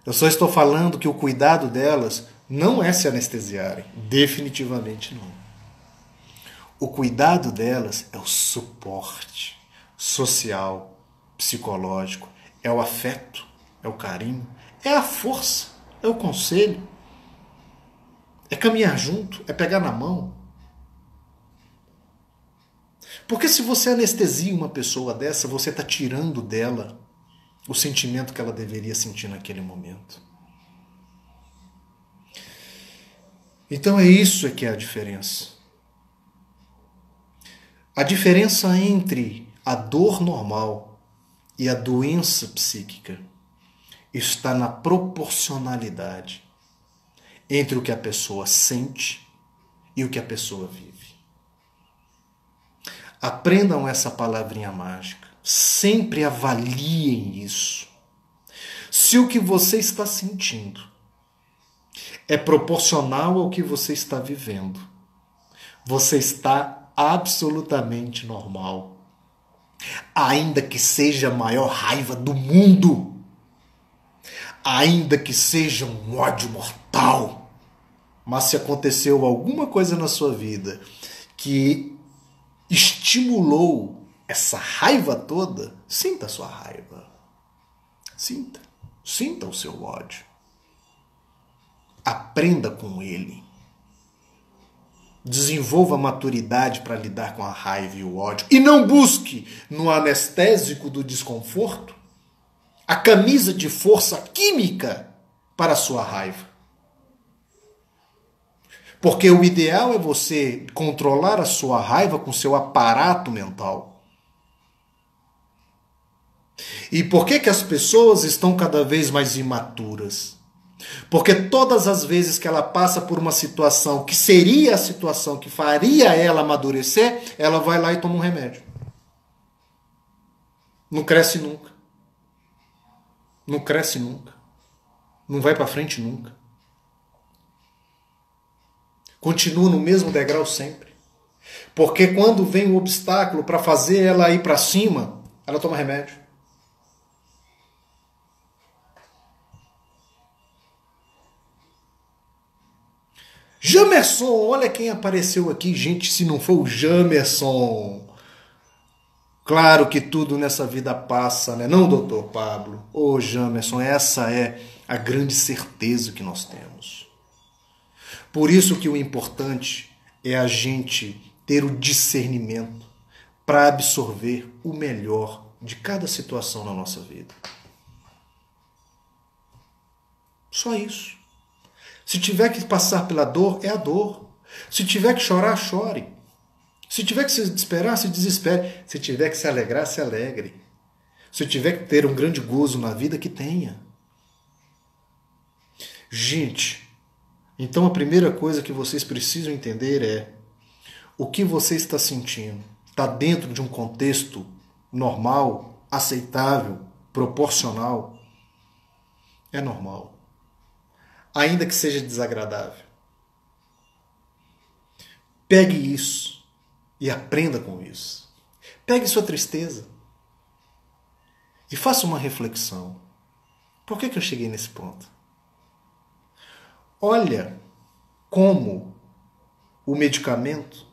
Eu só estou falando que o cuidado delas não é se anestesiarem. Definitivamente não. O cuidado delas é o suporte social, psicológico, é o afeto, é o carinho, é a força, é o conselho, é caminhar junto, é pegar na mão. Porque se você anestesia uma pessoa dessa, você está tirando dela o sentimento que ela deveria sentir naquele momento. Então é isso que é a diferença. A diferença entre A dor normal e a doença psíquica está na proporcionalidade entre o que a pessoa sente e o que a pessoa vive. Aprendam essa palavrinha mágica. Sempre avaliem isso. Se o que você está sentindo é proporcional ao que você está vivendo, você está absolutamente normal. Ainda que seja a maior raiva do mundo, ainda que seja um ódio mortal, mas se aconteceu alguma coisa na sua vida que estimulou essa raiva toda, sinta a sua raiva. Sinta o seu ódio. Aprenda com ele. Desenvolva maturidade para lidar com a raiva e o ódio. E não busque, no anestésico do desconforto, a camisa de força química para a sua raiva. Porque o ideal é você controlar a sua raiva com seu aparato mental. E por que as pessoas estão cada vez mais imaturas? Porque todas as vezes que ela passa por uma situação que seria a situação que faria ela amadurecer, ela vai lá e toma um remédio. Não cresce nunca. Não cresce nunca. Não vai para frente nunca. Continua no mesmo degrau sempre. Porque quando vem um obstáculo para fazer ela ir para cima, ela toma remédio. Jamerson, olha quem apareceu aqui, gente, se não for o Jamerson. Claro que tudo nessa vida passa, né? Não, doutor Pablo? Ô, Jamerson, essa é a grande certeza que nós temos. Por isso que o importante é a gente ter o discernimento para absorver o melhor de cada situação na nossa vida. Só isso. Se tiver que passar pela dor, é a dor. Se tiver que chorar, chore. Se tiver que se desesperar, se desespere. Se tiver que se alegrar, se alegre. Se tiver que ter um grande gozo na vida, que tenha. Gente, então a primeira coisa que vocês precisam entender é o que você está sentindo. Está dentro de um contexto normal, aceitável, proporcional? É normal. Ainda que seja desagradável. Pegue isso e aprenda com isso. Pegue sua tristeza e faça uma reflexão. Por que eu cheguei nesse ponto? Olha como o medicamento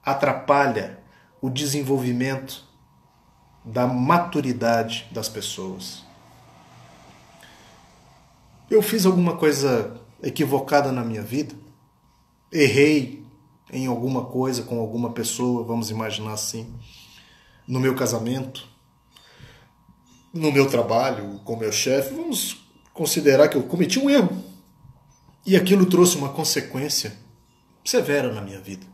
atrapalha o desenvolvimento da maturidade das pessoas. Eu fiz alguma coisa equivocada na minha vida, errei em alguma coisa com alguma pessoa, vamos imaginar assim, no meu casamento, no meu trabalho, com meu chefe, vamos considerar que eu cometi um erro e aquilo trouxe uma consequência severa na minha vida.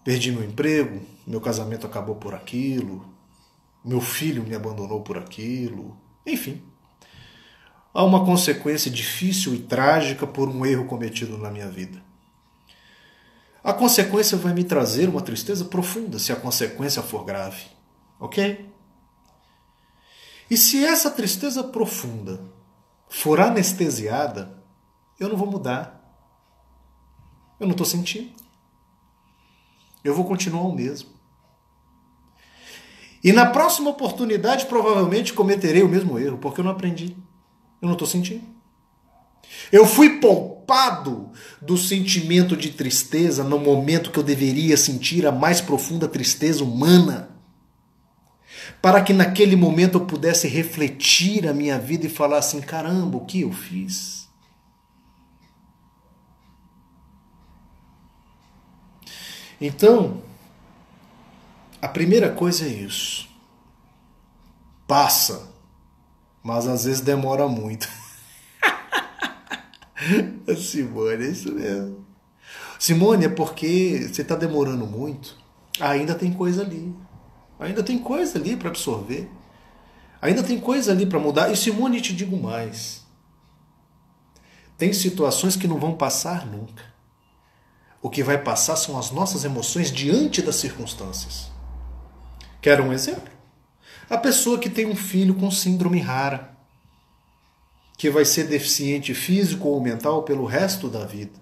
Perdi meu emprego, meu casamento acabou por aquilo, meu filho me abandonou por aquilo, enfim. Há uma consequência difícil e trágica por um erro cometido na minha vida. A consequência vai me trazer uma tristeza profunda se a consequência for grave, ok? E se essa tristeza profunda for anestesiada, eu não vou mudar. Eu não estou sentindo. Eu vou continuar o mesmo. E na próxima oportunidade, provavelmente cometerei o mesmo erro, porque eu não aprendi. Eu não estou sentindo. Eu fui poupado do sentimento de tristeza no momento que eu deveria sentir a mais profunda tristeza humana, para que naquele momento eu pudesse refletir a minha vida e falar assim, caramba, o que eu fiz? Então, a primeira coisa é isso. Passa. Mas às vezes demora muito. Simone, é isso mesmo. Simone, é porque você está demorando muito. Ainda tem coisa ali. Ainda tem coisa ali para absorver. Ainda tem coisa ali para mudar. E Simone, te digo mais. Tem situações que não vão passar nunca. O que vai passar são as nossas emoções diante das circunstâncias. Quero um exemplo? A pessoa que tem um filho com síndrome rara, que vai ser deficiente físico ou mental pelo resto da vida.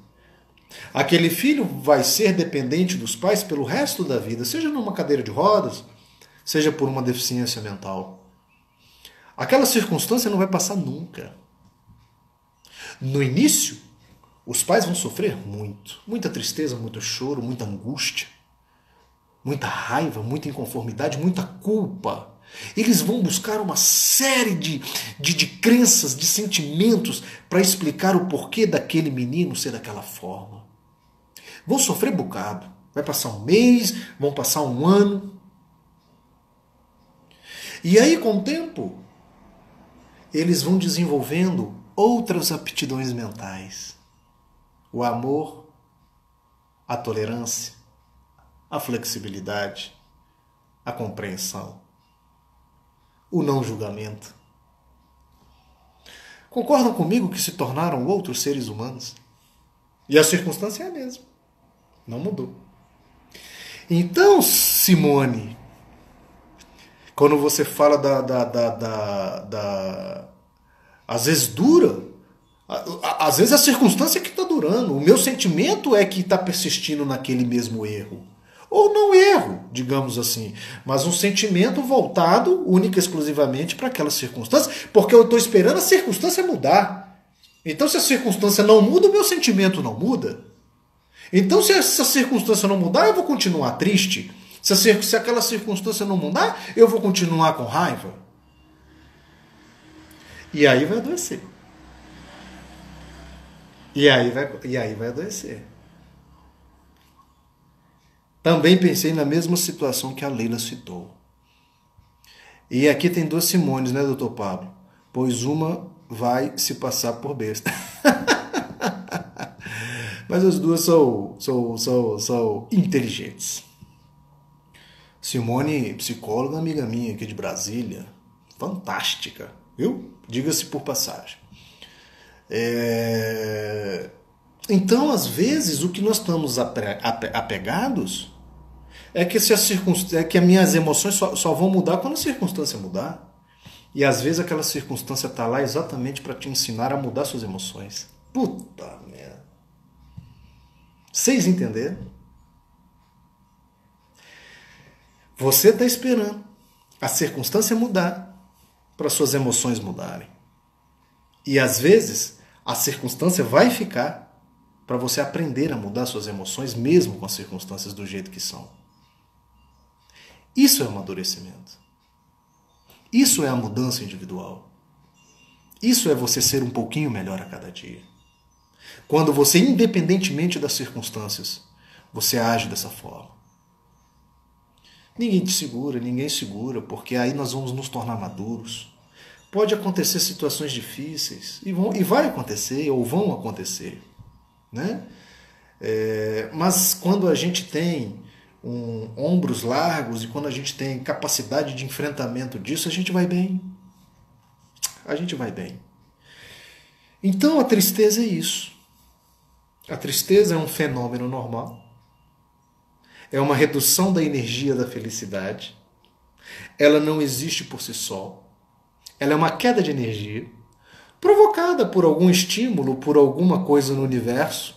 Aquele filho vai ser dependente dos pais pelo resto da vida, seja numa cadeira de rodas, seja por uma deficiência mental. Aquela circunstância não vai passar nunca. No início, os pais vão sofrer muito. Muita tristeza, muito choro, muita angústia, muita raiva, muita inconformidade, muita culpa. Eles vão buscar uma série de crenças, de sentimentos para explicar o porquê daquele menino ser daquela forma. Vão sofrer bocado. Vai passar um mês, vão passar um ano. E aí, com o tempo, eles vão desenvolvendo outras aptidões mentais. O amor, a tolerância, a flexibilidade, a compreensão, o não julgamento. Concordam comigo que se tornaram outros seres humanos? E a circunstância é a mesma. Não mudou. Então, Simone, quando você fala às vezes dura, às vezes a circunstância é que está durando. O meu sentimento é que está persistindo naquele mesmo erro. Ou não erro, digamos assim, mas um sentimento voltado única e exclusivamente para aquela circunstância, porque eu estou esperando a circunstância mudar. Então, se a circunstância não muda, o meu sentimento não muda. Então, se essa circunstância não mudar, eu vou continuar triste. Se aquela circunstância não mudar, eu vou continuar com raiva. E aí vai adoecer. E aí vai adoecer. Também pensei na mesma situação que a Leila citou. E aqui tem duas Simones, né, doutor Pablo? Pois uma vai se passar por besta. Mas as duas são inteligentes. Simone, psicóloga, amiga minha aqui de Brasília. Fantástica, viu? Diga-se por passagem. Então, às vezes, o que nós estamos apegados é que, que as minhas emoções só vão mudar quando a circunstância mudar. E às vezes aquela circunstância está lá exatamente para te ensinar a mudar suas emoções. Puta merda. Vocês entenderam? Você está esperando a circunstância mudar para suas emoções mudarem. E às vezes a circunstância vai ficar para você aprender a mudar suas emoções mesmo com as circunstâncias do jeito que são. Isso é amadurecimento. Isso é a mudança individual. Isso é você ser um pouquinho melhor a cada dia. Quando você, independentemente das circunstâncias, você age dessa forma. Ninguém te segura, ninguém segura, porque aí nós vamos nos tornar maduros. Pode acontecer situações difíceis, e vai acontecer, ou vão acontecer, né? Mas quando a gente tem ombros largos e quando a gente tem capacidade de enfrentamento disso, a gente vai bem. A gente vai bem. Então a tristeza é isso. A tristeza é um fenômeno normal. É uma redução da energia da felicidade. Ela não existe por si só. Ela é uma queda de energia provocada por algum estímulo, por alguma coisa no universo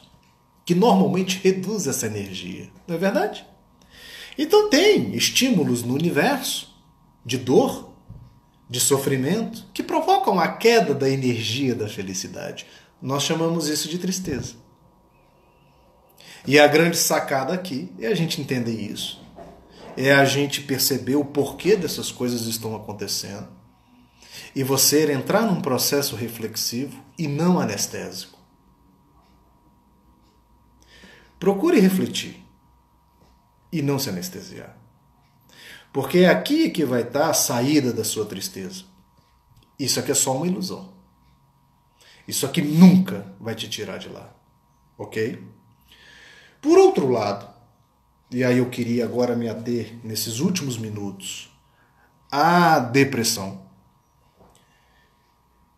que normalmente reduz essa energia. Não é verdade? Então tem estímulos no universo de dor, de sofrimento, que provocam a queda da energia da felicidade. Nós chamamos isso de tristeza. E a grande sacada aqui é a gente entender isso. É a gente perceber o porquê dessas coisas estão acontecendo. E você entrar num processo reflexivo e não anestésico. Procure refletir e não se anestesiar. Porque é aqui que vai estar a saída da sua tristeza. Isso aqui é só uma ilusão. Isso aqui nunca vai te tirar de lá. Ok? Por outro lado, e aí eu queria agora me ater nesses últimos minutos à depressão,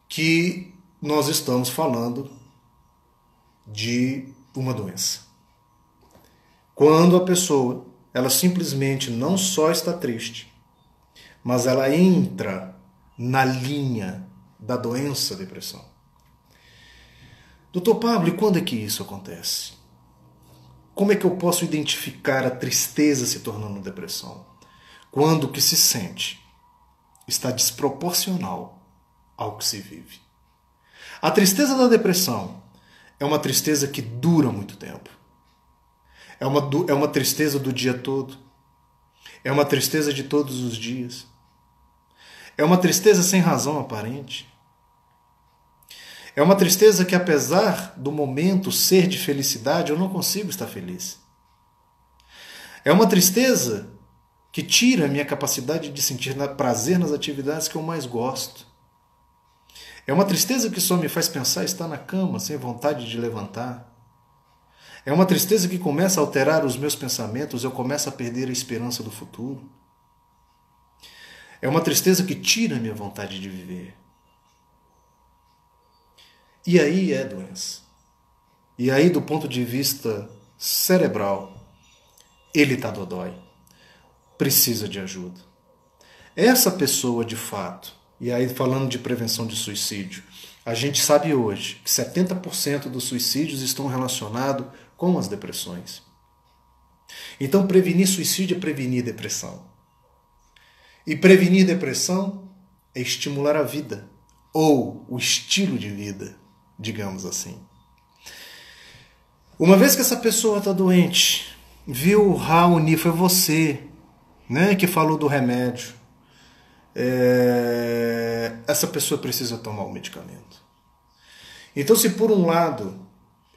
que nós estamos falando de uma doença. Quando a pessoa, ela simplesmente não só está triste, mas ela entra na linha da doença depressão. Doutor Pablo, e quando é que isso acontece? Como é que eu posso identificar a tristeza se tornando depressão? Quando o que se sente está desproporcional ao que se vive. A tristeza da depressão é uma tristeza que dura muito tempo. É uma tristeza do dia todo. É uma tristeza de todos os dias. É uma tristeza sem razão aparente. É uma tristeza que, apesar do momento ser de felicidade, eu não consigo estar feliz. É uma tristeza que tira a minha capacidade de sentir prazer nas atividades que eu mais gosto. É uma tristeza que só me faz pensar estar na cama, sem vontade de levantar. É uma tristeza que começa a alterar os meus pensamentos, eu começo a perder a esperança do futuro. É uma tristeza que tira a minha vontade de viver. E aí é doença. E aí, do ponto de vista cerebral, ele tá dodói. Precisa de ajuda. Essa pessoa, de fato, e aí falando de prevenção de suicídio, a gente sabe hoje que 70% dos suicídios estão relacionados com as depressões. Então, prevenir suicídio é prevenir depressão. E prevenir depressão é estimular a vida, ou o estilo de vida, digamos assim. Uma vez que essa pessoa está doente, viu, Raoni, foi você, né, que falou do remédio. Essa pessoa precisa tomar o medicamento. Então, se por um lado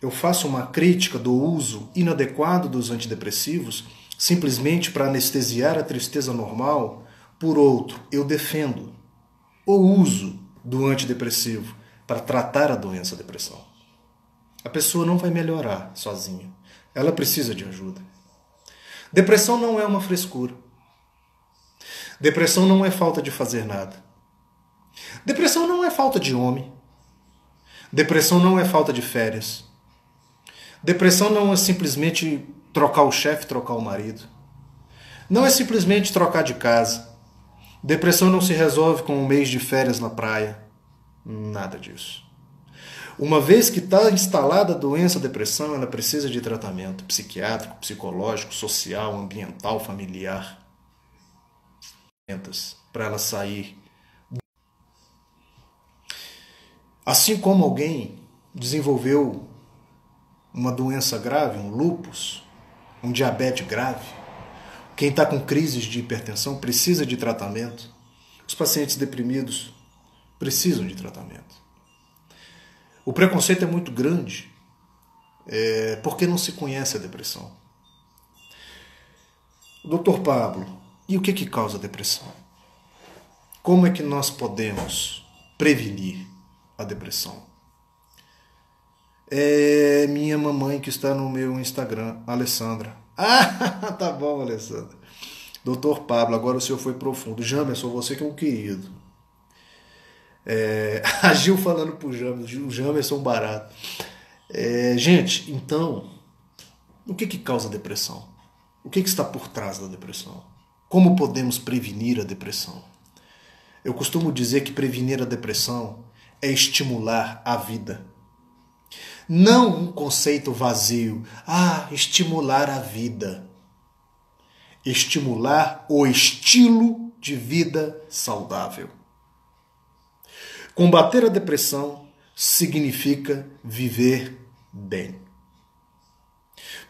eu faço uma crítica do uso inadequado dos antidepressivos, simplesmente para anestesiar a tristeza normal, por outro, eu defendo o uso do antidepressivo para tratar a doença depressão. A pessoa não vai melhorar sozinha. Ela precisa de ajuda. Depressão não é uma frescura. Depressão não é falta de fazer nada. Depressão não é falta de homem. Depressão não é falta de férias. Depressão não é simplesmente trocar o chefe, trocar o marido. Não é simplesmente trocar de casa. Depressão não se resolve com um mês de férias na praia. Nada disso. Uma vez que está instalada a doença, a depressão, ela precisa de tratamento psiquiátrico, psicológico, social, ambiental, familiar. Para ela sair. Assim como alguém desenvolveu uma doença grave, um lúpus, um diabetes grave, quem está com crises de hipertensão precisa de tratamento. Os pacientes deprimidos precisam de tratamento. O preconceito é muito grande porque não se conhece a depressão. Doutor Pablo, e o que causa a depressão? Como é que nós podemos prevenir a depressão? É minha mamãe que está no meu Instagram, Alessandra. Ah, tá bom, Alessandra. Doutor Pablo, agora o senhor foi profundo. Jamerson, você que é um querido. A Gil falando pro Jamerson, o Jamerson barato. Gente, então, o que causa a depressão? O que está por trás da depressão? Como podemos prevenir a depressão? Eu costumo dizer que prevenir a depressão é estimular a vida. Não um conceito vazio. Estimular a vida. Estimular o estilo de vida saudável. Combater a depressão significa viver bem.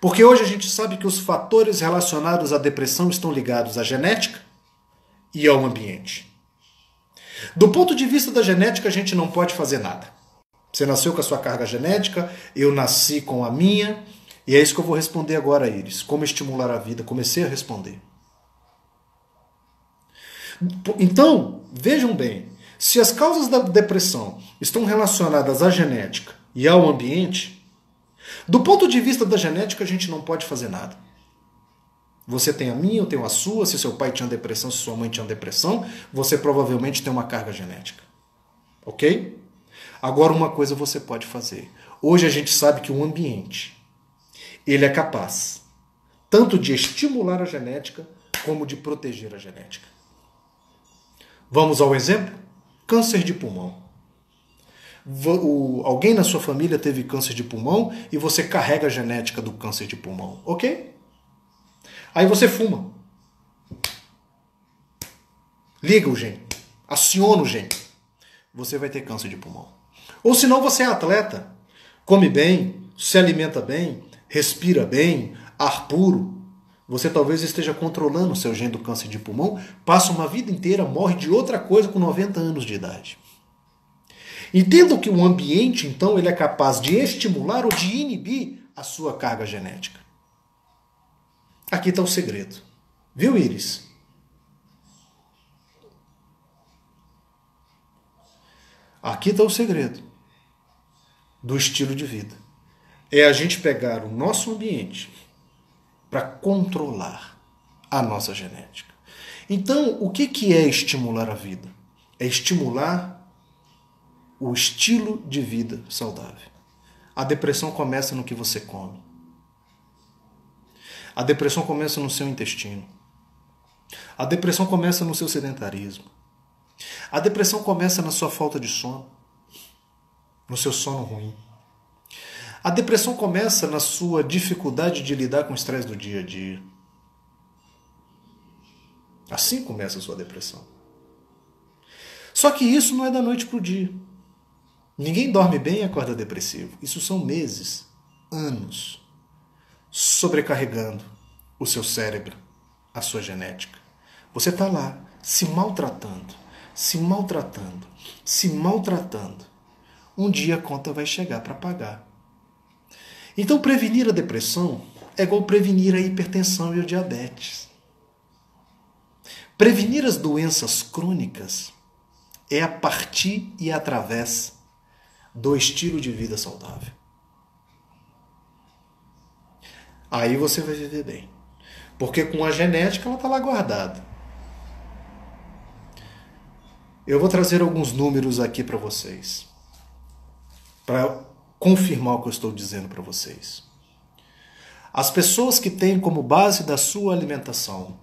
Porque hoje a gente sabe que os fatores relacionados à depressão estão ligados à genética e ao ambiente. Do ponto de vista da genética, a gente não pode fazer nada. Você nasceu com a sua carga genética, eu nasci com a minha, e é isso que eu vou responder agora, Iris. Como estimular a vida? Comecei a responder. Então, vejam bem, se as causas da depressão estão relacionadas à genética e ao ambiente, do ponto de vista da genética, a gente não pode fazer nada. Você tem a minha, eu tenho a sua. Se seu pai tinha depressão, se sua mãe tinha depressão, você provavelmente tem uma carga genética. Ok? Agora, uma coisa você pode fazer. Hoje a gente sabe que o ambiente, ele é capaz tanto de estimular a genética, como de proteger a genética. Vamos ao exemplo? Câncer de pulmão. Alguém na sua família teve câncer de pulmão e você carrega a genética do câncer de pulmão, ok? Aí você fuma. Liga o gene. Aciona o gene. Você vai ter câncer de pulmão. Ou senão você é atleta. Come bem, se alimenta bem, respira bem, ar puro. Você talvez esteja controlando o seu gene do câncer de pulmão, passa uma vida inteira, morre de outra coisa com 90 anos de idade. Entendam que o ambiente, então, ele é capaz de estimular ou de inibir a sua carga genética. Aqui está o segredo. Viu, Iris? Aqui está o segredo do estilo de vida. É a gente pegar o nosso ambiente para controlar a nossa genética. Então, o que é estimular a vida? É estimular o estilo de vida saudável. A depressão começa no que você come. A depressão começa no seu intestino. A depressão começa no seu sedentarismo. A depressão começa na sua falta de sono, no seu sono ruim. A depressão começa na sua dificuldade de lidar com o estresse do dia a dia. Assim começa a sua depressão. Só que isso não é da noite para o dia. Ninguém dorme bem e acorda depressivo. Isso são meses, anos, sobrecarregando o seu cérebro, a sua genética. Você está lá, se maltratando, se maltratando, se maltratando. Um dia a conta vai chegar para pagar. Então, prevenir a depressão é igual prevenir a hipertensão e o diabetes. Prevenir as doenças crônicas é a partir e através do estilo de vida saudável. Aí você vai viver bem. Porque com a genética ela está lá guardada. Eu vou trazer alguns números aqui para vocês, para confirmar o que eu estou dizendo para vocês. As pessoas que têm como base da sua alimentação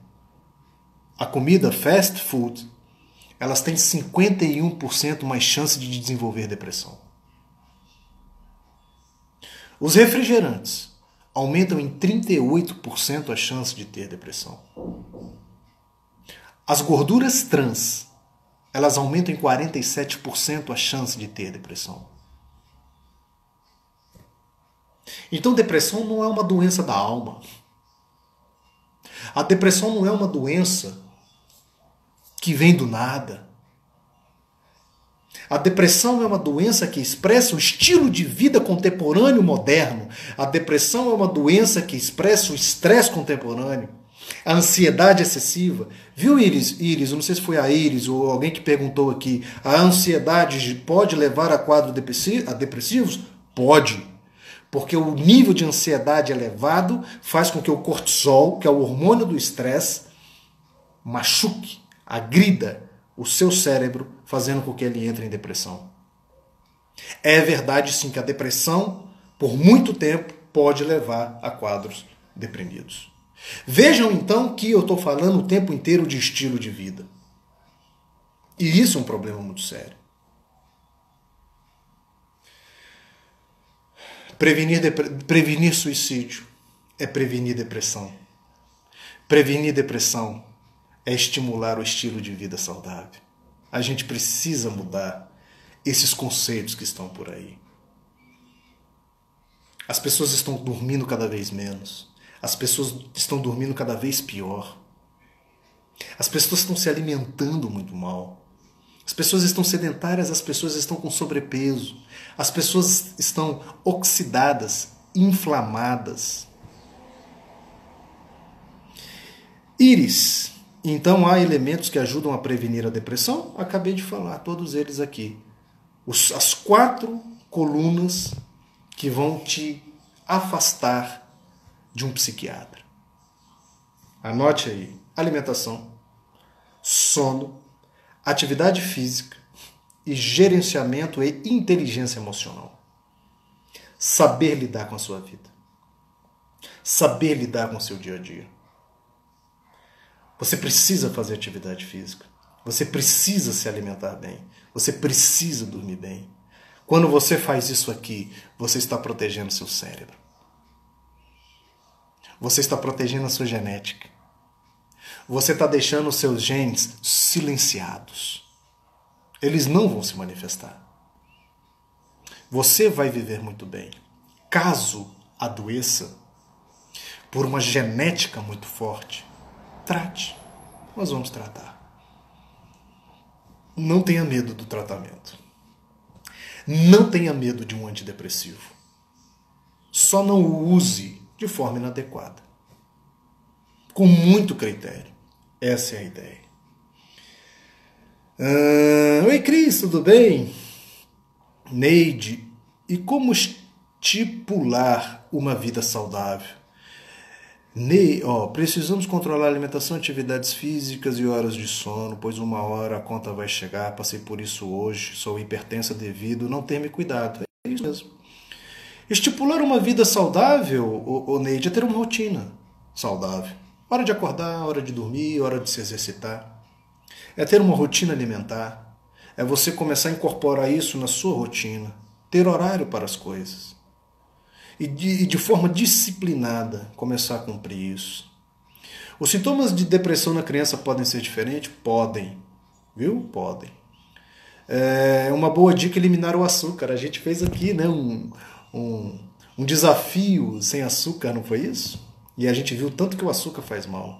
a comida fast food, elas têm 51% mais chance de desenvolver depressão. Os refrigerantes aumentam em 38% a chance de ter depressão. As gorduras trans, elas aumentam em 47% a chance de ter depressão. Então, depressão não é uma doença da alma. A depressão não é uma doença que vem do nada. A depressão é uma doença que expressa o estilo de vida contemporâneo moderno. A depressão é uma doença que expressa o estresse contemporâneo, a ansiedade excessiva. Viu, Iris? Iris, eu não sei se foi a Iris ou alguém que perguntou aqui, a ansiedade pode levar a quadros depressivos? Pode. Porque o nível de ansiedade elevado faz com que o cortisol, que é o hormônio do estresse, machuque, agrida o seu cérebro, fazendo com que ele entre em depressão. É verdade, sim, que a depressão, por muito tempo, pode levar a quadros deprimidos. Vejam, então, que eu estou falando o tempo inteiro de estilo de vida. E isso é um problema muito sério. Prevenir suicídio é prevenir depressão. Prevenir depressão é estimular o estilo de vida saudável. A gente precisa mudar esses conceitos que estão por aí. As pessoas estão dormindo cada vez menos. As pessoas estão dormindo cada vez pior. As pessoas estão se alimentando muito mal. As pessoas estão sedentárias, as pessoas estão com sobrepeso. As pessoas estão oxidadas, inflamadas. Iris. Então há elementos que ajudam a prevenir a depressão? Acabei de falar, todos eles aqui. As 4 colunas que vão te afastar de um psiquiatra. Anote aí: alimentação, sono, atividade física e gerenciamento e inteligência emocional. Saber lidar com a sua vida. Saber lidar com o seu dia a dia. Você precisa fazer atividade física. Você precisa se alimentar bem. Você precisa dormir bem. Quando você faz isso aqui, você está protegendo seu cérebro. Você está protegendo a sua genética. Você está deixando os seus genes silenciados. Eles não vão se manifestar. Você vai viver muito bem. Caso adoeça por uma genética muito forte, trate. Nós vamos tratar. Não tenha medo do tratamento. Não tenha medo de um antidepressivo. Só não o use de forma inadequada. Com muito critério. Essa é a ideia. Oi, Cris, tudo bem? Neide, e como estipular uma vida saudável? Precisamos controlar a alimentação, atividades físicas e horas de sono, pois uma hora a conta vai chegar. Passei por isso hoje, sou hipertensa devido não ter me cuidado. É isso mesmo. Estipular uma vida saudável, Neide, é ter uma rotina saudável. Hora de acordar, hora de dormir, hora de se exercitar. É ter uma rotina alimentar. É você começar a incorporar isso na sua rotina. Ter horário para as coisas. E de forma disciplinada começar a cumprir isso. Os sintomas de depressão na criança podem ser diferentes? Podem. Viu? Podem. É uma boa dica eliminar o açúcar. A gente fez aqui, né, um desafio sem açúcar, não foi isso? E a gente viu tanto que o açúcar faz mal.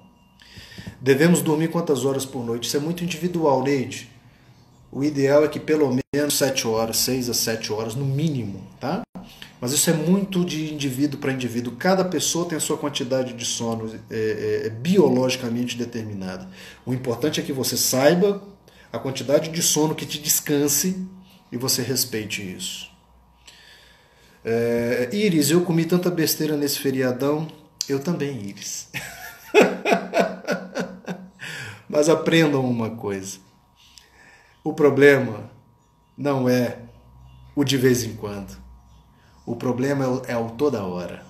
Devemos dormir quantas horas por noite? Isso é muito individual, Neide. O ideal é que pelo menos 7 horas, 6 a 7 horas no mínimo, tá? Mas isso é muito de indivíduo para indivíduo. Cada pessoa tem a sua quantidade de sono biologicamente determinada. O importante é que você saiba a quantidade de sono que te descanse e você respeite isso. Iris, eu comi tanta besteira nesse feriadão. Eu também, Iris. Mas aprendam uma coisa. O problema não é o de vez em quando. O problema é o toda hora.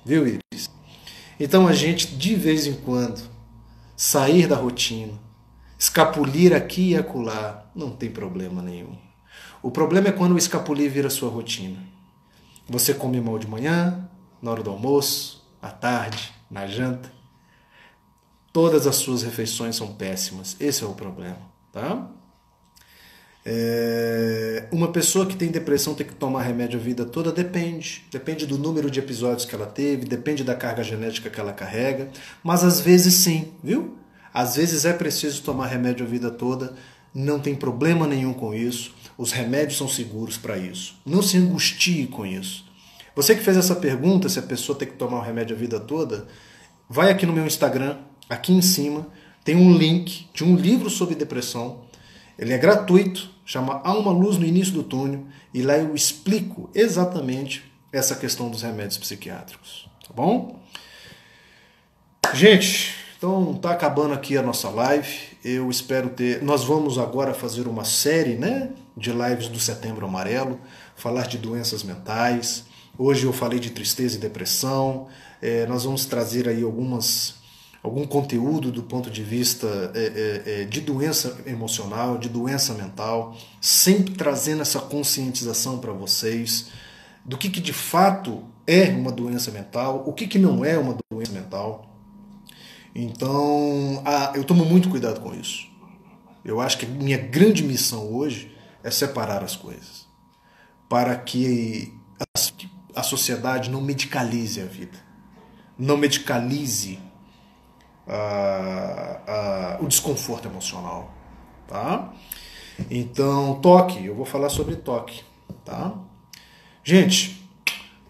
Viu, Iris? Então a gente, de vez em quando, sair da rotina, escapulir aqui e acolá, não tem problema nenhum. O problema é quando o escapulir vira sua rotina. Você come mal de manhã, na hora do almoço, à tarde, na janta. Todas as suas refeições são péssimas. Esse é o problema, tá? Uma pessoa que tem depressão tem que tomar remédio a vida toda? Depende. Depende do número de episódios que ela teve, depende da carga genética que ela carrega, mas às vezes sim, viu? Às vezes é preciso tomar remédio a vida toda, não tem problema nenhum com isso, os remédios são seguros para isso. Não se angustie com isso. Você que fez essa pergunta, se a pessoa tem que tomar o remédio a vida toda, vai aqui no meu Instagram, aqui em cima, tem um link de um livro sobre depressão. Ele é gratuito, chama Há uma Luz no Início do Túnel, e lá eu explico exatamente essa questão dos remédios psiquiátricos, tá bom? Gente, então tá acabando aqui a nossa live. Eu espero ter... Nós vamos agora fazer uma série, né, de lives do Setembro Amarelo, falar de doenças mentais. Hoje eu falei de tristeza e depressão. Nós vamos trazer aí algum conteúdo do ponto de vista de doença emocional, de doença mental, sempre trazendo essa conscientização para vocês do que de fato é uma doença mental, o que não é uma doença mental. Então, eu tomo muito cuidado com isso. Eu acho que a minha grande missão hoje é separar as coisas, para que a sociedade não medicalize a vida, não medicalize o desconforto emocional, tá? Então, toque, eu vou falar sobre toque, tá? Gente,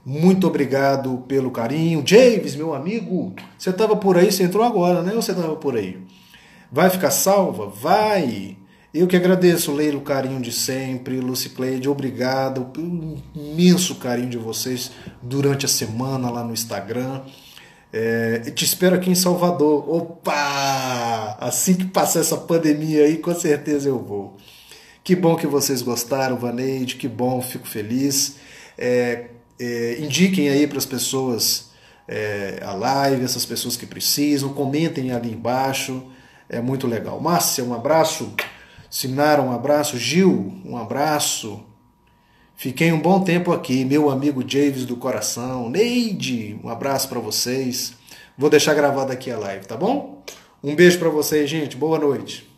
muito obrigado pelo carinho. James, meu amigo, você estava por aí, você entrou agora, né? Ou você estava por aí? Vai ficar salva? Vai! Eu que agradeço, Leila, o carinho de sempre. Lucy Cleide, obrigado pelo imenso carinho de vocês durante a semana lá no Instagram. Te espero aqui em Salvador. Opa! Assim que passar essa pandemia aí, com certeza eu vou. Que bom que vocês gostaram, Vaneide, que bom, fico feliz. Indiquem aí para as pessoas a live, essas pessoas que precisam, comentem ali embaixo, é muito legal. Márcia, um abraço. Sinara, um abraço. Gil, um abraço. Fiquei um bom tempo aqui, meu amigo Javes do coração. Neide, um abraço para vocês. Vou deixar gravado aqui a live, tá bom? Um beijo para vocês, gente. Boa noite.